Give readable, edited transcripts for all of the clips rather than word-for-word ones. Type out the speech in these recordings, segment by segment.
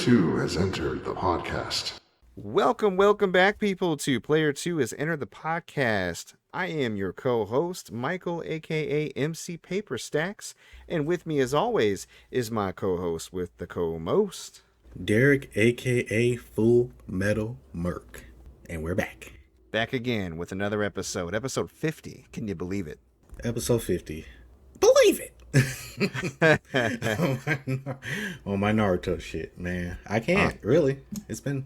2 has entered the podcast. Welcome back, people, to Player 2 has entered the podcast. I am your co-host, Michael, a.k.a. MC Paperstacks, and with me, as always, is my co-host with the co-most, Derrick, a.k.a. Full Metal Merc, and we're back. Back again with another episode, episode 50. Can you believe it? Episode 50. Believe it! on my Naruto shit, man. I can't, really. It's been...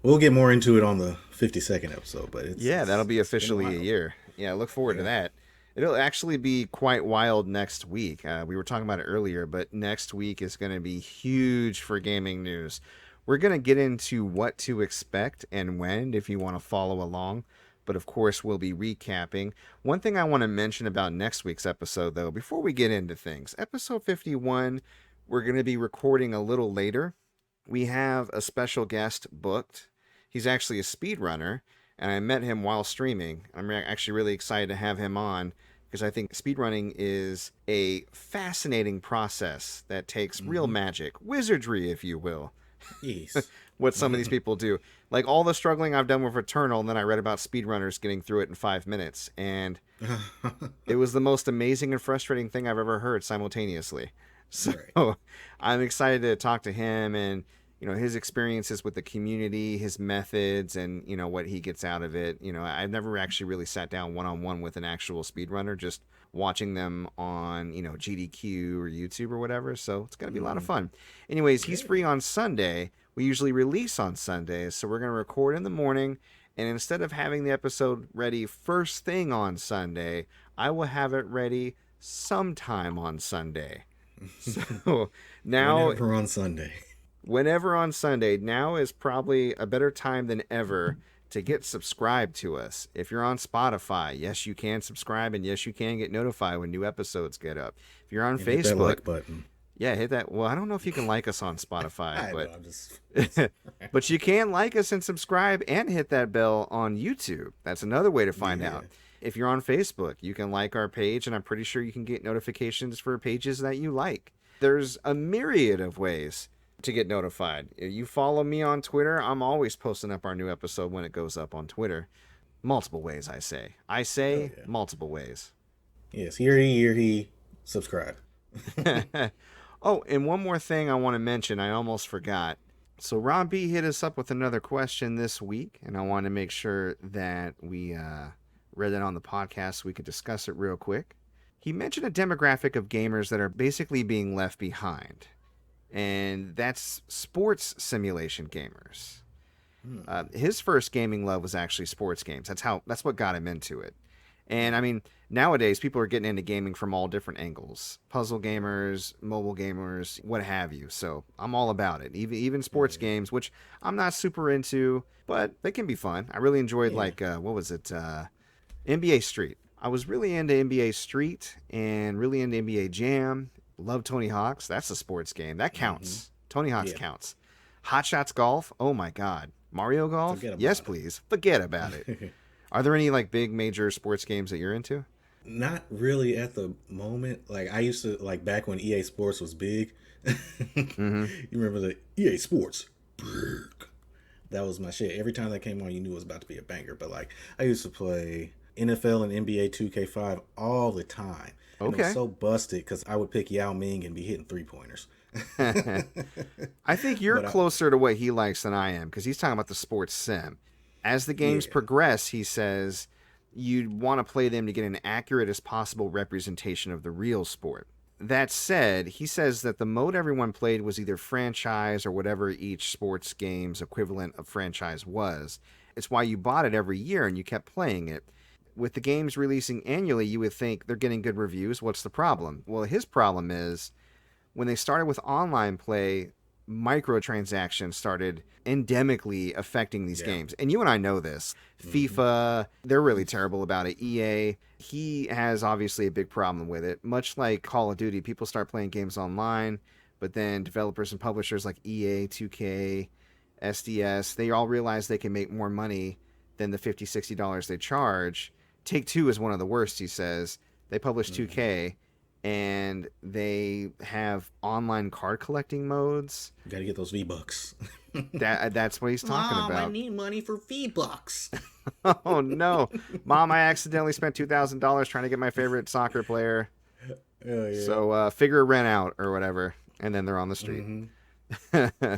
We'll get more into it on the 52nd episode, but that'll be officially a year. Yeah, look forward to that. It'll actually be quite wild next week. We were talking about it earlier, but next week is going to be huge for gaming news. We're going to get into what to expect and when, if you want to follow along. But of course, we'll be recapping. One thing I want to mention about next week's episode, though, before we get into things, episode 51, we're going to be recording a little later. We have a special guest booked. He's actually a speedrunner, and I met him while streaming. I'm actually really excited to have him on because I think speedrunning is a fascinating process that takes real magic, wizardry, if you will. Yes. What some of these people do. Like all the struggling I've done with Returnal, and then I read about speedrunners getting through it in 5 minutes, and it was the most amazing and frustrating thing I've ever heard simultaneously. So right. I'm excited to talk to him and his experiences with the community, his methods, and, what he gets out of it. I've never actually really sat down one-on-one with an actual speedrunner, just watching them on, GDQ or YouTube or whatever. So it's going to be a lot of fun. Anyways, he's free on Sunday. We usually release on Sundays, so we're going to record in the morning. And instead of having the episode ready first thing on Sunday, I will have it ready sometime on Sunday. So now... Whenever on Sunday, now is probably a better time than ever to get subscribed to us. If you're on Spotify, yes, you can subscribe, and yes, you can get notified when new episodes get up. If you're on Facebook, hit that like button. Yeah, hit that. Well, I don't know if you can like us on Spotify, but you can like us and subscribe and hit that bell on YouTube. That's another way to find out. If you're on Facebook, you can like our page, and I'm pretty sure you can get notifications for pages that you like. There's a myriad of ways to get notified. You follow me on Twitter, I'm always posting up our new episode when it goes up on Twitter. Multiple ways, I say. Multiple ways. Yes, hear he, subscribe. Oh, and one more thing I want to mention, I almost forgot. So Rob B hit us up with another question this week, and I want to make sure that we read it on the podcast so we could discuss it real quick. He mentioned a demographic of gamers that are basically being left behind. And that's sports simulation gamers. His first gaming love was actually sports games. That's what got him into it. And I mean, nowadays people are getting into gaming from all different angles. Puzzle gamers, mobile gamers, what have you. So I'm all about it. Even sports games, which I'm not super into, but they can be fun. I really enjoyed NBA Street. I was really into NBA Street and really into NBA Jam. Love Tony Hawk's. That's a sports game. That counts. Tony Hawk's counts. Hot Shots Golf. Oh my God. Mario Golf. Yes, please. Forget about it. Are there any big major sports games that you're into? Not really at the moment. I used to back when EA Sports was big. You remember the EA Sports? That was my shit. Every time that came on, you knew it was about to be a banger. But I used to play NFL and NBA 2K5 all the time. And it was so busted because I would pick Yao Ming and be hitting 3-pointers. I think you're closer to what he likes than I am because he's talking about the sports sim. As the games progress, he says you'd want to play them to get an accurate as possible representation of the real sport. That said, he says that the mode everyone played was either franchise or whatever each sports game's equivalent of franchise was. It's why you bought it every year and you kept playing it. With the games releasing annually, you would think they're getting good reviews. What's the problem? Well, his problem is when they started with online play, microtransactions started endemically affecting these games. And you and I know this. FIFA, they're really terrible about it. EA, he has obviously a big problem with it. Much like Call of Duty, people start playing games online, but then developers and publishers like EA, 2K, SDS, they all realize they can make more money than the $50, $60 they charge. Take-Two is one of the worst, he says. They publish 2K, and they have online card collecting modes. You gotta get those V-Bucks. That's what he's talking Mom, about. I need money for V-Bucks. Oh no, Mom! I accidentally spent $2,000 trying to get my favorite soccer player. Oh, yeah. So figure rent out or whatever, and then they're on the street. Mm-hmm.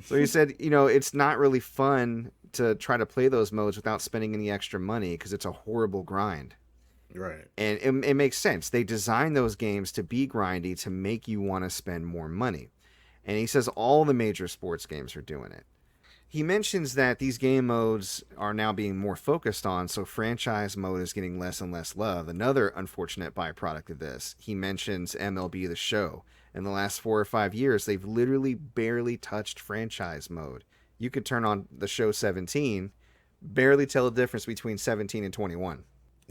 So he said, it's not really fun to try to play those modes without spending any extra money because it's a horrible grind. Right. And it makes sense. They designed those games to be grindy to make you want to spend more money. And he says all the major sports games are doing it. He mentions that these game modes are now being more focused on, so franchise mode is getting less and less love. Another unfortunate byproduct of this, he mentions MLB The Show. In the last 4 or 5 years, they've literally barely touched franchise mode. You could turn on the show 17, barely tell the difference between 17 and 21.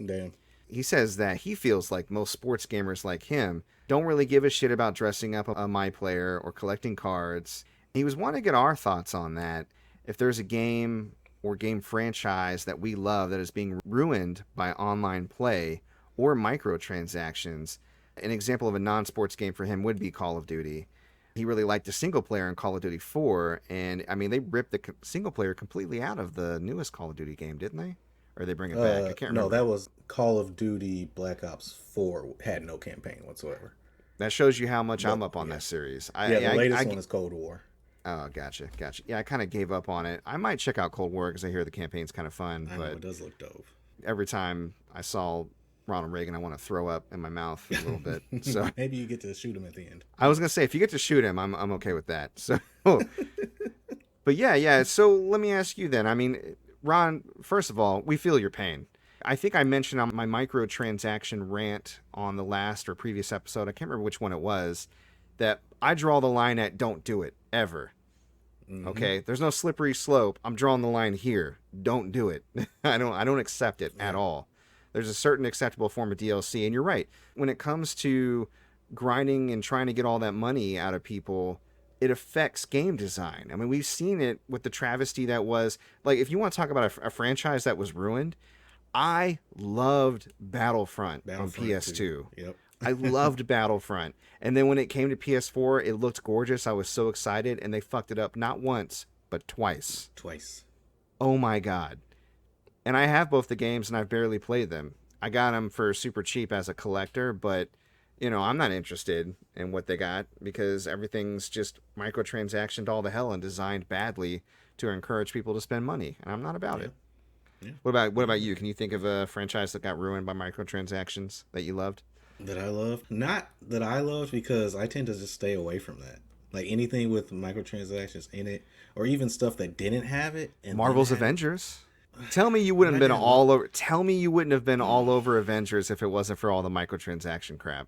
Damn. He says that he feels like most sports gamers like him don't really give a shit about dressing up a My Player or collecting cards. He was wanting to get our thoughts on that. If there's a game or game franchise that we love that is being ruined by online play or microtransactions, an example of a non-sports game for him would be Call of Duty. He really liked the single player in Call of Duty 4, and I mean, they ripped the single player completely out of the newest Call of Duty game, didn't they? Or they bring it back? I can't remember. No, that was Call of Duty Black Ops 4 had no campaign whatsoever. That shows you how much I'm up on that series. The latest one is Cold War. Oh, gotcha. Yeah, I kind of gave up on it. I might check out Cold War because I hear the campaign's kind of fun. I but know, it does look dope. Every time I saw Ronald Reagan, I want to throw up in my mouth a little bit. So maybe you get to shoot him at the end. I was gonna say if you get to shoot him, I'm okay with that. So, but yeah. So let me ask you then. I mean, Ron, first of all, we feel your pain. I think I mentioned on my microtransaction rant on the last or previous episode, I can't remember which one it was, that I draw the line at don't do it, ever. Mm-hmm. Okay? There's no slippery slope. I'm drawing the line here. Don't do it. I don't accept it at all. There's a certain acceptable form of DLC, and you're right. When it comes to grinding and trying to get all that money out of people, it affects game design. I mean, we've seen it with the travesty that was, like, if you want to talk about a franchise that was ruined, I loved Battlefront on PS2. Too. Yep. I loved Battlefront. And then when it came to PS4, it looked gorgeous. I was so excited, and they fucked it up not once, but twice. Oh my God. And I have both the games, and I've barely played them. I got them for super cheap as a collector, but, I'm not interested in what they got because everything's just microtransactioned all the hell and designed badly to encourage people to spend money, and I'm not about it. Yeah. What about you? Can you think of a franchise that got ruined by microtransactions that you loved? That I love? Not that I loved, because I tend to just stay away from that. Like anything with microtransactions in it, or even stuff that didn't have it. And Marvel's Avengers. Tell me you wouldn't have been all over. Tell me you wouldn't have been all over Avengers if it wasn't for all the microtransaction crap.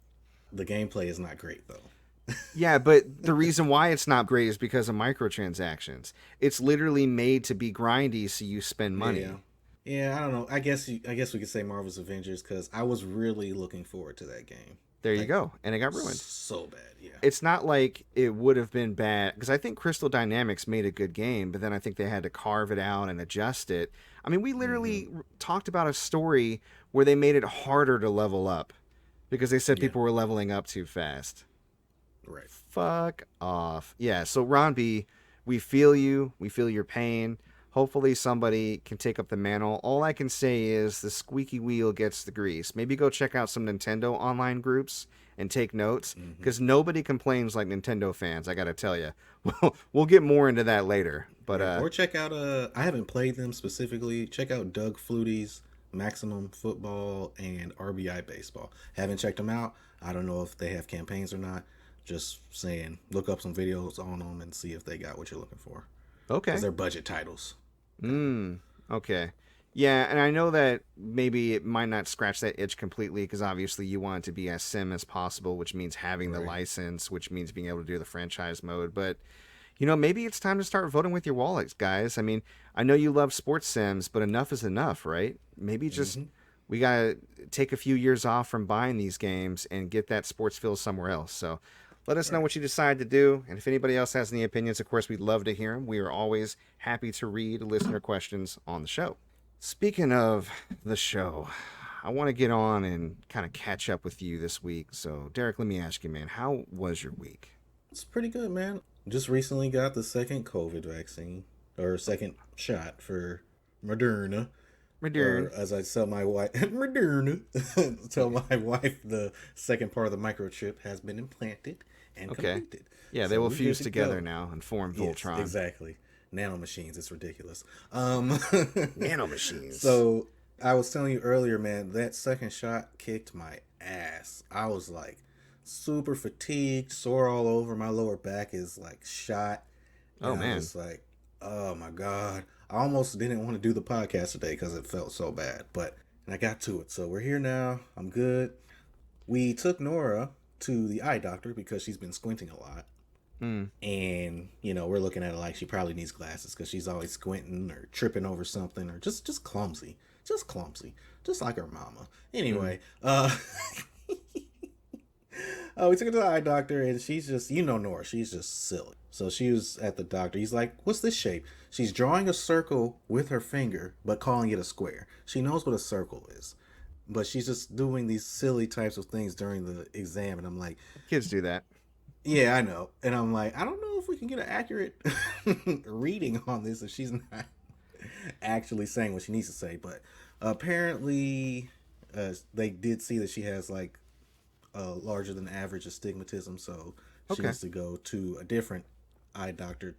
The gameplay is not great though. Yeah, but the reason why it's not great is because of microtransactions. It's literally made to be grindy, so you spend money. Yeah, I don't know. I guess we could say Marvel's Avengers because I was really looking forward to that game. There you go, and it got ruined. So bad, yeah. It's not like it would have been bad, because I think Crystal Dynamics made a good game, but then I think they had to carve it out and adjust it. I mean, we literally talked about a story where they made it harder to level up because they said people were leveling up too fast. Right. Fuck off. Yeah, so Ron B, we feel you. We feel your pain. Hopefully somebody can take up the mantle. All I can say is the squeaky wheel gets the grease. Maybe go check out some Nintendo online groups and take notes, because nobody complains like Nintendo fans, I gotta tell you. We'll get more into that later. But or check out, I haven't played them specifically. Check out Doug Flutie's Maximum Football and RBI Baseball. Haven't checked them out. I don't know if they have campaigns or not. Just saying, look up some videos on them and see if they got what you're looking for. Okay. Because they're budget titles. Okay. Yeah, and I know that maybe it might not scratch that itch completely, because obviously you want it to be as sim as possible, which means having the license, which means being able to do the franchise mode. But, maybe it's time to start voting with your wallets, guys. I mean, I know you love sports sims, but enough is enough, right? Maybe just we got to take a few years off from buying these games and get that sports feel somewhere else. So let us know what you decide to do. And if anybody else has any opinions, of course, we'd love to hear them. We are always happy to read listener questions on the show. Speaking of the show, I want to get on and kind of catch up with you this week. So, Derrick, let me ask you, man, how was your week? It's pretty good, man. Just recently got the second COVID vaccine, or second shot for Moderna. Or as I tell my wife, Moderna. Tell my wife the second part of the microchip has been implanted and completed. Yeah, they will fuse together now and form Voltron. Exactly. Nanomachines. It's ridiculous. Nanomachines. So I was telling you earlier, man, that second shot kicked my ass. I was like super fatigued, sore all over. My lower back is like shot. Oh, man. I was like, oh my God. I almost didn't want to do the podcast today because it felt so bad, but I got to it. So we're here now. I'm good. We took Nora to the eye doctor because she's been squinting a lot. And, you know, we're looking at it like she probably needs glasses because she's always squinting or tripping over something or just clumsy. Just clumsy. Just like her mama. Anyway, we took her to the eye doctor and she's just, you know Nora, she's just silly. So she was at the doctor. He's like, what's this shape? She's drawing a circle with her finger, but calling it a square. She knows what a circle is. But she's just doing these silly types of things during the exam. And I'm like... Kids do that. Yeah, I know. And I'm like, I don't know if we can get an accurate reading on this if she's not actually saying what she needs to say. But apparently they did see that she has like larger than average astigmatism. So she needs to go to a different eye doctor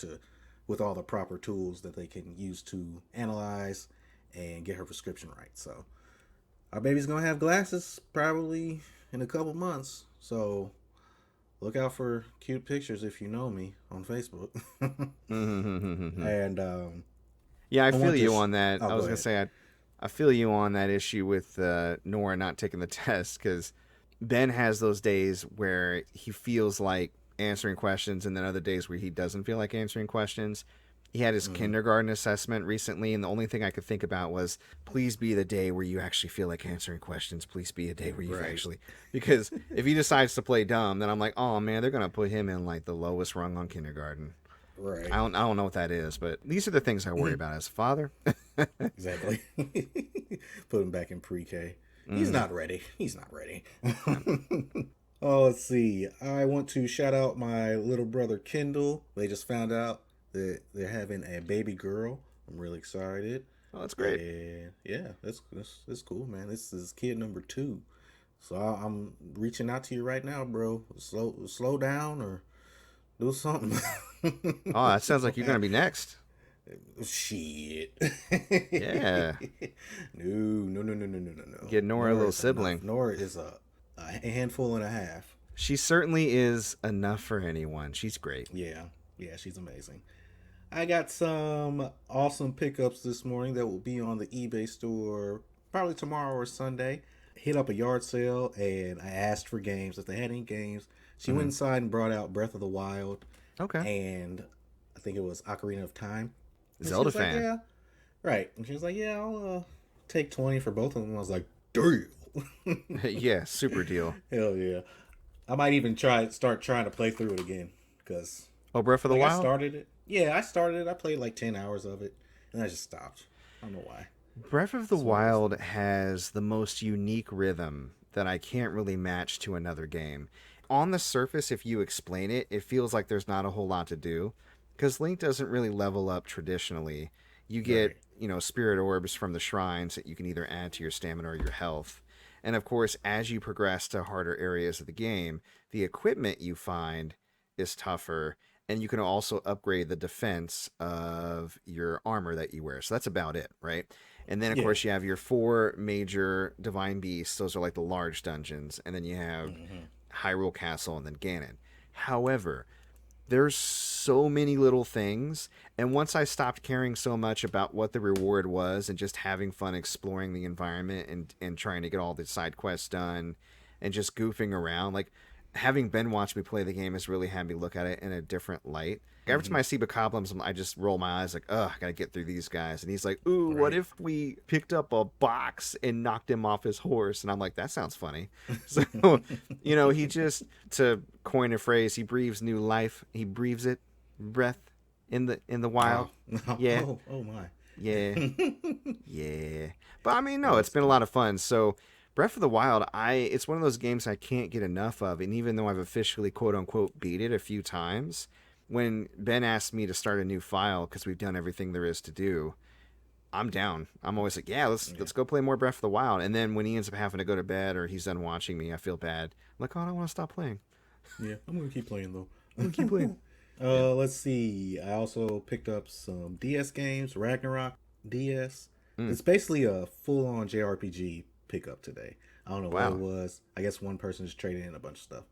with all the proper tools that they can use to analyze and get her prescription right. So our baby's going to have glasses probably in a couple months. So... look out for cute pictures if you know me on Facebook. And yeah, I feel you on that. Oh, I was gonna say I feel you on that issue with Nora not taking the test because Ben has those days where he feels like answering questions, and then other days where he doesn't feel like answering questions. He had his kindergarten assessment recently, and the only thing I could think about was, please be the day where you actually feel like answering questions. Please be a day where you actually... Because if he decides to play dumb, then I'm like, oh, man, they're going to put him in, like, the lowest rung on kindergarten. Right. I don't know what that is, but these are the things I worry about as a father. Exactly. Put him back in pre-K. He's not ready. Oh, let's see. I want to shout out my little brother, Kendall. They just found out that they're having a baby girl. I'm really excited. Oh, that's great. And yeah, that's cool, man. This is kid number 2. So I'm reaching out to you right now, bro. Slow down or do something. Oh, that sounds like you're going to be next. Shit. Yeah. No. Get Nora a little sibling. Nora is a handful and a half. She certainly is enough for anyone. She's great. Yeah, she's amazing. I got some awesome pickups this morning that will be on the eBay store probably tomorrow or Sunday. Hit up a yard sale and I asked for games. If they had any games, she went inside and brought out Breath of the Wild. Okay. And I think it was Ocarina of Time. And Zelda she was fan. like, yeah. Right. And she was like, yeah, I'll take 20 for both of them. I was like, damn. Yeah, super deal. Hell yeah. I might even start trying to play through it again. Because Breath of the Wild? I started it. Yeah, I started it. I played like 10 hours of it. And I just stopped. I don't know why. Breath of the Wild has the most unique rhythm that I can't really match to another game. On the surface, if you explain it, it feels like there's not a whole lot to do. Because Link doesn't really level up traditionally. You get, spirit orbs from the shrines that you can either add to your stamina or your health. And of course, as you progress to harder areas of the game, the equipment you find is tougher. And you can also upgrade the defense of your armor that you wear. So that's about it, right? And then, of course, you have your 4 major divine beasts. Those are like the large dungeons. And then you have Hyrule Castle and then Ganon. However, there's so many little things. And once I stopped caring so much about what the reward was and just having fun exploring the environment and trying to get all the side quests done and just goofing around, like, having Ben watch me play the game has really had me look at it in a different light. Every time I see Bokoblins, I just roll my eyes like, I gotta get through these guys. And he's like, ooh, what if we picked up a box and knocked him off his horse? And I'm like, that sounds funny. So, he just, to coin a phrase, he breathes new life. He breathes it, breath, in the wild. Oh. Yeah. Oh my. Yeah. Yeah. But I mean, no, it's been a lot of fun. So Breath of the Wild, it's one of those games I can't get enough of, and even though I've officially quote unquote beat it a few times, when Ben asked me to start a new file because we've done everything there is to do, I'm down. I'm always like, let's go play more Breath of the Wild. And then when he ends up having to go to bed or he's done watching me, I feel bad. I'm like, oh, I don't want to stop playing. Yeah, I'm gonna keep playing though. I'm gonna keep playing. Let's see. I also picked up some DS games. Ragnarok DS. It's basically a full-on JRPG pickup today. I don't know what it was. I guess one person just traded in a bunch of stuff.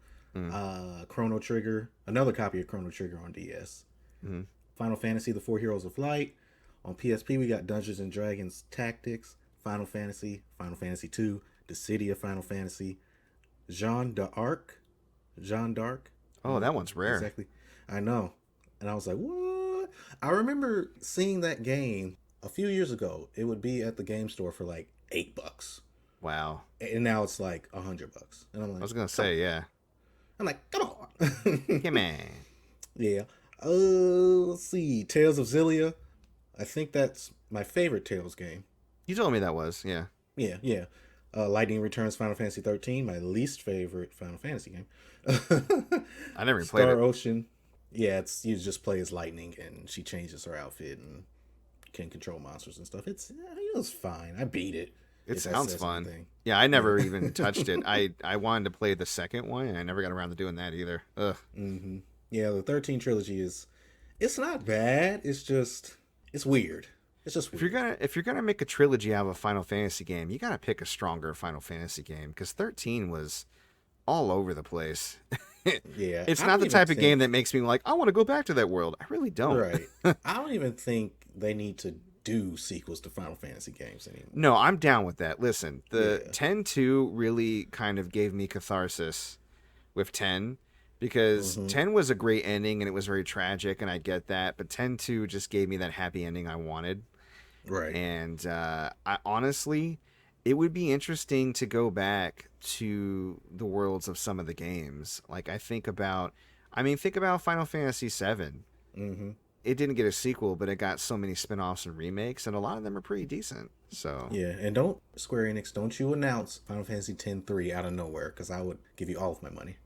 Chrono Trigger, another copy of Chrono Trigger on DS. Final Fantasy: The Four Heroes of Light. On PSP, we got Dungeons and Dragons Tactics, Final Fantasy, Final Fantasy II, The City of Final Fantasy, Jeanne d'Arc. Oh, that one's rare. Exactly. I know. And I was like, what? I remember seeing that game a few years ago. It would be at the game store for like $8. Wow. And now it's like $100. And I'm like, I was going to say, yeah. I'm like, come on. Come on. Yeah. Let's see. Tales of Xillia. I think that's my favorite Tales game. You told me that was, yeah. Yeah. Lightning Returns Final Fantasy 13, my least favorite Final Fantasy game. I never even played it. Star Ocean. Yeah, you just play as Lightning and she changes her outfit and can control monsters and stuff. It was fine. I beat it. It sounds fun. Yeah, I never even touched it. I wanted to play the second one and I never got around to doing that either. Ugh. Mm-hmm. Yeah, the 13 trilogy it's not bad. It's weird. It's just weird. If you're gonna make a trilogy out of a Final Fantasy game, you gotta pick a stronger Final Fantasy game because 13 was all over the place. Yeah, it's not the type of game that makes me like, I want to go back to that world. I really don't. Right. I don't even think they need to do sequels to Final Fantasy games anymore. No, I'm down with that. Listen, the 10-2 really kind of gave me catharsis with 10. Because 10 was a great ending and it was very tragic, and I get that. But 10-2 just gave me that happy ending I wanted. Right. And I honestly, it would be interesting to go back to the worlds of some of the games. Like think about Final Fantasy VII. Mm-hmm. It didn't get a sequel, but it got so many spin-offs and remakes, and a lot of them are pretty decent. So yeah, and Square Enix, don't you announce Final Fantasy X-3 out of nowhere, because I would give you all of my money.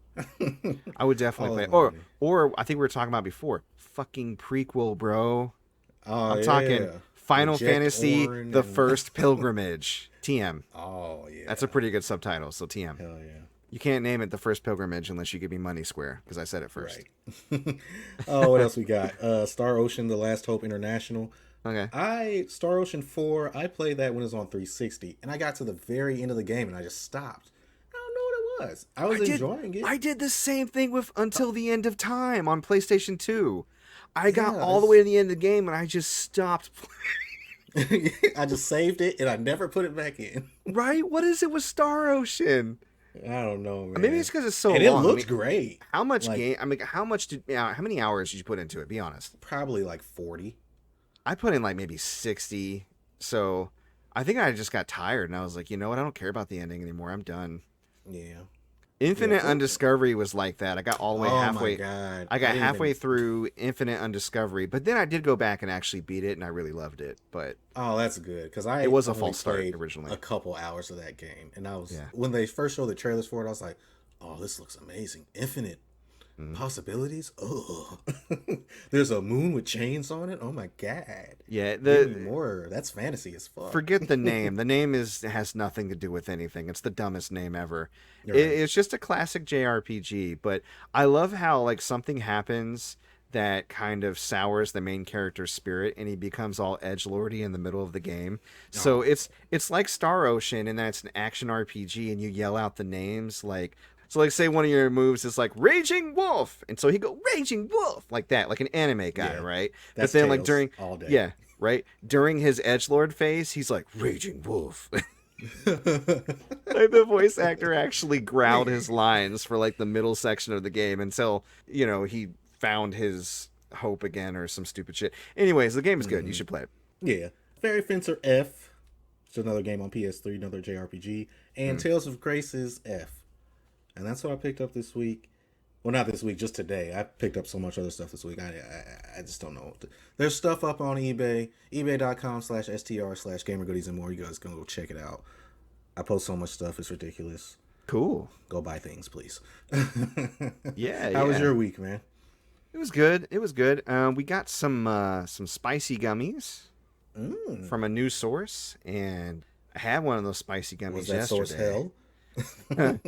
I would definitely play. Or I think we were talking about before, fucking prequel, bro. I'm talking Final Fantasy: The First Pilgrimage. TM. Oh yeah, that's a pretty good subtitle. So TM. Hell yeah. You can't name it The First Pilgrimage unless you give me money, Square, because I said it first. Right. Oh, what else we got? Star Ocean: The Last Hope International. Okay. Star Ocean 4. I played that when it was on 360, and I got to the very end of the game and I just stopped. I was enjoying it. I did the same thing with Until the End of Time on PlayStation 2. I got all the way to the end of the game and I just stopped playing. I just saved it and I never put it back in. Right? What is it with Star Ocean? I don't know, man. Maybe it's because it's so long. It looked great. How much game? How many hours did you put into it? Be honest. Probably like 40. I put in like maybe 60. So I think I just got tired and I was like, you know what? I don't care about the ending anymore. I'm done. Yeah. Infinite Undiscovery was like that. I got all the way halfway. Oh my God. I got halfway through Infinite Undiscovery, but then I did go back and actually beat it, and I really loved it. But that's good, because it was a false start originally. A couple hours of that game, and I was when they first showed the trailers for it, I was like, "Oh, this looks amazing! Infinite possibilities. Oh, there's a moon with chains on it. Oh my God! Yeah, more. That's fantasy as fuck. Forget the name. The name has nothing to do with anything. It's the dumbest name ever. Right. It's just a classic JRPG. But I love how like something happens that kind of sours the main character's spirit, and he becomes all edgelordy in the middle of the game. So it's like Star Ocean, and that's an action RPG, and you yell out the names like. So, like, say one of your moves is like Raging Wolf, and so he go Raging Wolf like that, like an anime guy, right? That's but then, Tails like during during his edgelord phase, he's like Raging Wolf. Like the voice actor actually growled his lines for like the middle section of the game until he found his hope again or some stupid shit. Anyways, the game is good. You should play it. Yeah, Fairy Fencer F. It's another game on PS3, another JRPG, and Tales of Grace's F. And that's what I picked up this week. Well, not this week, just today. I picked up so much other stuff this week. I just don't know. There's stuff up on eBay, ebay.com/str/gamergoodies and more. You guys can go check it out. I post so much stuff, it's ridiculous. Cool. Go buy things, please. Yeah. How was yeah. your week, man? It was good. It was good. We got some spicy gummies from a new source, and I had one of those spicy gummies Was that yesterday. source hell?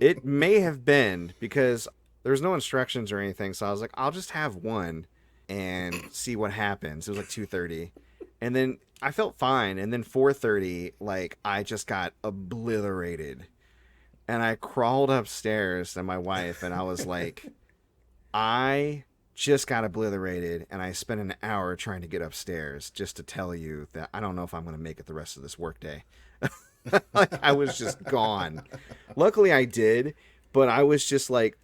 It may have been because there was no instructions or anything, so I was like, I'll just have one and see what happens. It was like 2:30, and then I felt fine, and then 4:30, like I just got obliterated, and I crawled upstairs to my wife, and I was like, I just got obliterated, and I spent an hour trying to get upstairs just to tell you that I don't know if I'm going to make it the rest of this workday. Like, I was just gone. Luckily, I did, but I was just like,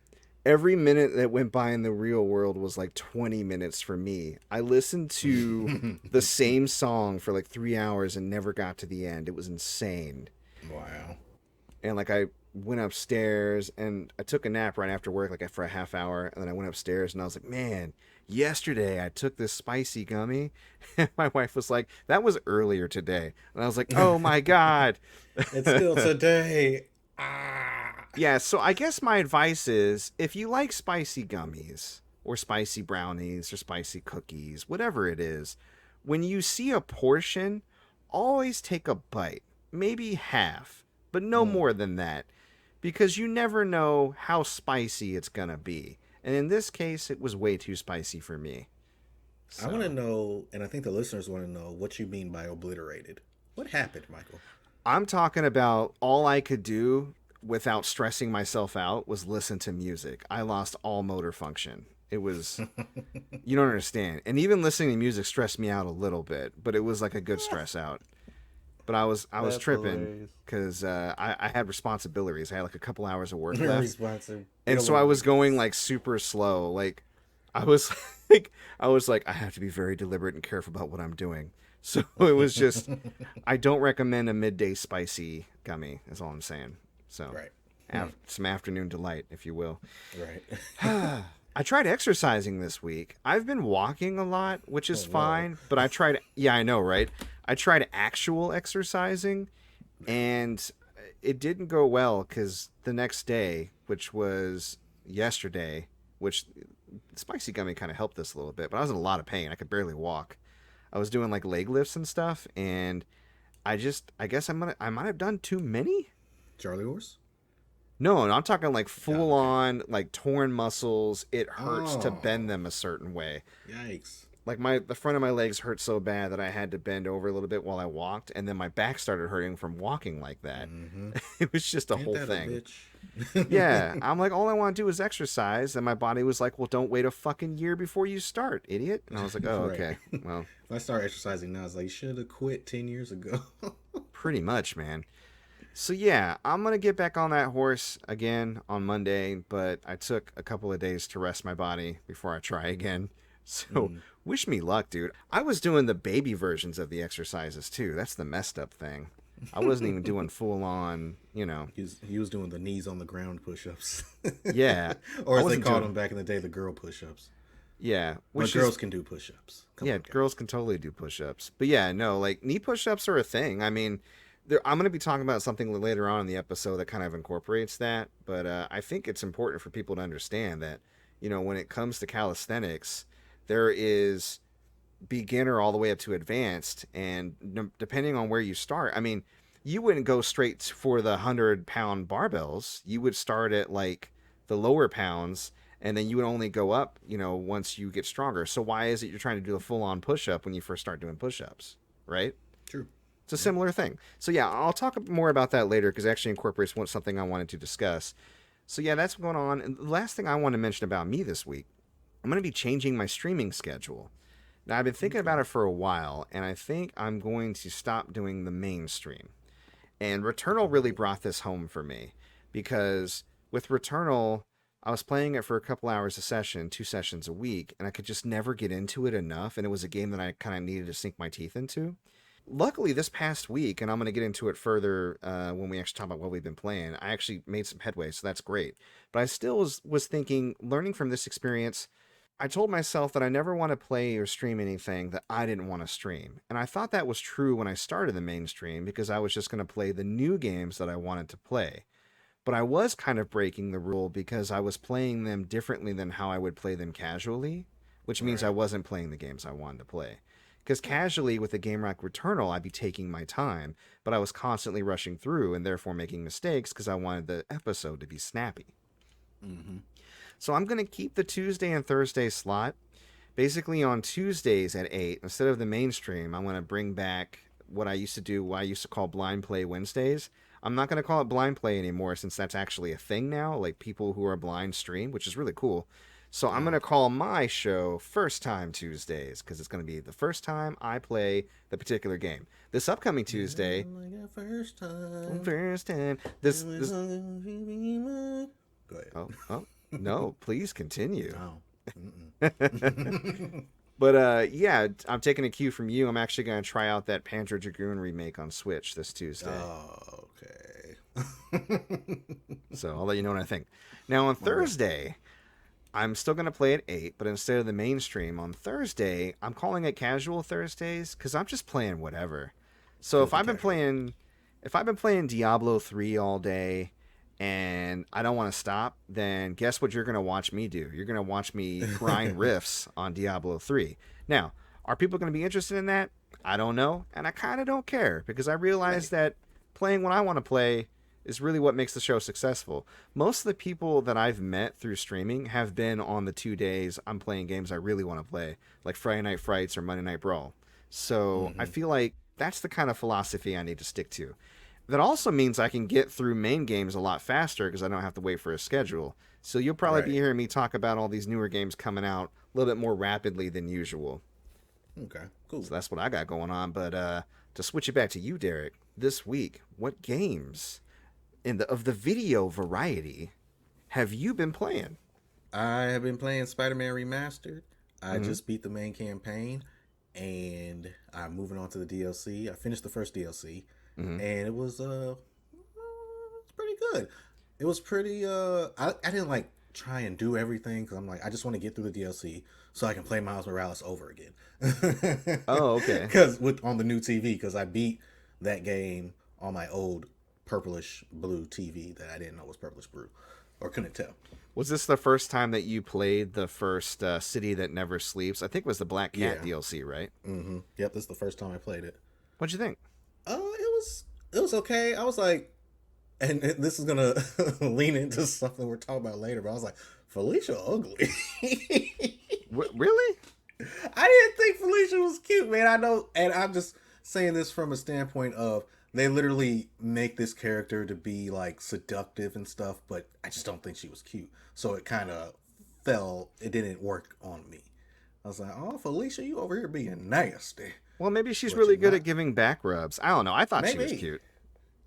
every minute that went by in the real world was like 20 minutes for me. I listened to the same song for like 3 hours and never got to the end. It was insane. Wow. And like I went upstairs and I took a nap right after work, like for a half hour, and then I went upstairs and I was like, man, yesterday I took this spicy gummy, and my wife was like, that was earlier today, and I was like, oh my god. It's still today. Ah. Yeah, so I guess my advice is, if you like spicy gummies or spicy brownies or spicy cookies, whatever it is, when you see a portion, always take a bite, maybe half, but no more than that, because you never know how spicy it's gonna be. And in this case, it was way too spicy for me. I want to know, and I think the listeners want to know, what you mean by obliterated. What happened, Michael? I'm talking about all I could do without stressing myself out was listen to music. I lost all motor function. It was, you don't understand. And even listening to music stressed me out a little bit, but it was like a good stress out. But I was That's tripping because I had responsibilities. I had like a couple hours of work You're left, responsible. and so I was going like super slow. Like I was like I have to be very deliberate and careful about what I'm doing. So it was just, I don't recommend a midday spicy gummy. Is all I'm saying. So Right. some afternoon delight, if you will. Right. I tried exercising this week. I've been walking a lot, which is fine, but I tried, yeah, I know, right? I tried actual exercising, and it didn't go well because the next day, which was yesterday, which spicy gummy kind of helped this a little bit, but I was in a lot of pain. I could barely walk. I was doing like leg lifts and stuff, and I guess I might have done too many. Charlie horse? No, I'm talking like full on, like torn muscles. It hurts to bend them a certain way. Yikes. Like the front of my legs hurt so bad that I had to bend over a little bit while I walked, and then my back started hurting from walking like that. Mm-hmm. It was just a Ain't whole that thing. a bitch? Yeah, I'm like, all I want to do is exercise, and my body was like, well, don't wait a fucking year before you start, idiot. And I was like, oh, Right. okay, well, If I start exercising now, it's like, you should have quit 10 years ago. pretty much, man. So yeah, I'm gonna get back on that horse again on Monday, but I took a couple of days to rest my body before I try again. So wish me luck, dude. I was doing the baby versions of the exercises too. That's the messed up thing. I wasn't even doing full on, you know. He was doing the knees on the ground push-ups. Yeah. Or I as they wasn't called doing- them back in the day, the girl push-ups. Yeah. But Which girls is, can do push-ups. Come yeah, on, guys. girls can totally do push-ups. But yeah, no, like knee push-ups are a thing. I mean, I'm going to be talking about something later on in the episode that kind of incorporates that. But I think it's important for people to understand that, you know, when it comes to calisthenics, there is beginner all the way up to advanced. And depending on where you start, I mean, you wouldn't go straight for the 100-pound barbells. You would start at like the lower pounds, and then you would only go up, you know, once you get stronger. So why is it you're trying to do a full-on push-up when you first start doing push-ups, right? True. It's a similar thing. So yeah, I'll talk more about that later because it actually incorporates something I wanted to discuss. So yeah, that's going on. And the last thing I want to mention about me this week, I'm going to be changing my streaming schedule. Now, I've been thinking about it for a while, and I think I'm going to stop doing the main stream. And Returnal really brought this home for me because with Returnal, I was playing it for a couple hours a session, 2 sessions a week, and I could just never get into it enough, and it was a game that I kind of needed to sink my teeth into. Luckily, this past week, and I'm going to get into it further when we actually talk about what we've been playing, I actually made some headway, so that's great. But I still was thinking, learning from this experience, I told myself that I never want to play or stream anything that I didn't want to stream. And I thought that was true when I started the mainstream because I was just going to play the new games that I wanted to play. But I was kind of breaking the rule because I was playing them differently than how I would play them casually, which means I wasn't playing the games I wanted to play. Because casually with a game like Returnal, I'd be taking my time, but I was constantly rushing through and therefore making mistakes because I wanted the episode to be snappy. Mm-hmm. So I'm going to keep the Tuesday and Thursday slot. Basically on Tuesdays at 8, instead of the mainstream, I'm going to bring back what I used to do, what I used to call Blind Play Wednesdays. I'm not going to call it Blind Play anymore since that's actually a thing now, like people who are blind stream, which is really cool. So I'm going to call my show First Time Tuesdays because it's going to be the first time I play the particular game. This upcoming Tuesday... First time. This... Go ahead. Oh, no, please continue. Oh. But yeah, I'm taking a cue from you. I'm actually going to try out that Panzer Dragoon remake on Switch this Tuesday. Oh, okay. So I'll let you know what I think. Now on Thursday, I'm still going to play at 8, but instead of the mainstream, on Thursday, I'm calling it Casual Thursdays because I'm just playing whatever. So if I've been playing Diablo 3 all day and I don't want to stop, then guess what you're going to watch me do? You're going to watch me grind riffs on Diablo 3. Now, are people going to be interested in that? I don't know, and I kind of don't care because I realize that playing what I want to play is really what makes the show successful. Most of the people that I've met through streaming have been on the 2 days I'm playing games I really want to play, like Friday Night Frights or Monday Night Brawl. So I feel like that's the kind of philosophy I need to stick to. That also means I can get through main games a lot faster because I don't have to wait for a schedule. So you'll probably be hearing me talk about all these newer games coming out a little bit more rapidly than usual. Okay, cool. So that's what I got going on. But to switch it back to you, Derrick, this week, what games of the video variety have you been playing? I have been playing Spider-Man Remastered. I just beat the main campaign, and I'm moving on to the DLC. I finished the first DLC. And it was pretty good. It was pretty I didn't like try and do everything because I'm like, I just want to get through the DLC so I can play Miles Morales over again. Oh, okay. Because on the new TV, because I beat that game on my old purplish blue TV that I didn't know was purplish blue or couldn't tell. Was this the first time that you played the first City That Never Sleeps? I think it was the Black Cat DLC, right? Mm-hmm. Yep, this is the first time I played it. What'd you think? It was okay. I was like, and this is gonna lean into something we're talking about later, but I was like, Felicia ugly. Really? I didn't think Felicia was cute, man. I know, and I'm just saying this from a standpoint of they literally make this character to be like seductive and stuff, but I just don't think she was cute. So it kind of it didn't work on me. I was like, oh, Felicia, you over here being nasty. Well, maybe she's really good at giving back rubs. I don't know. I thought she was cute.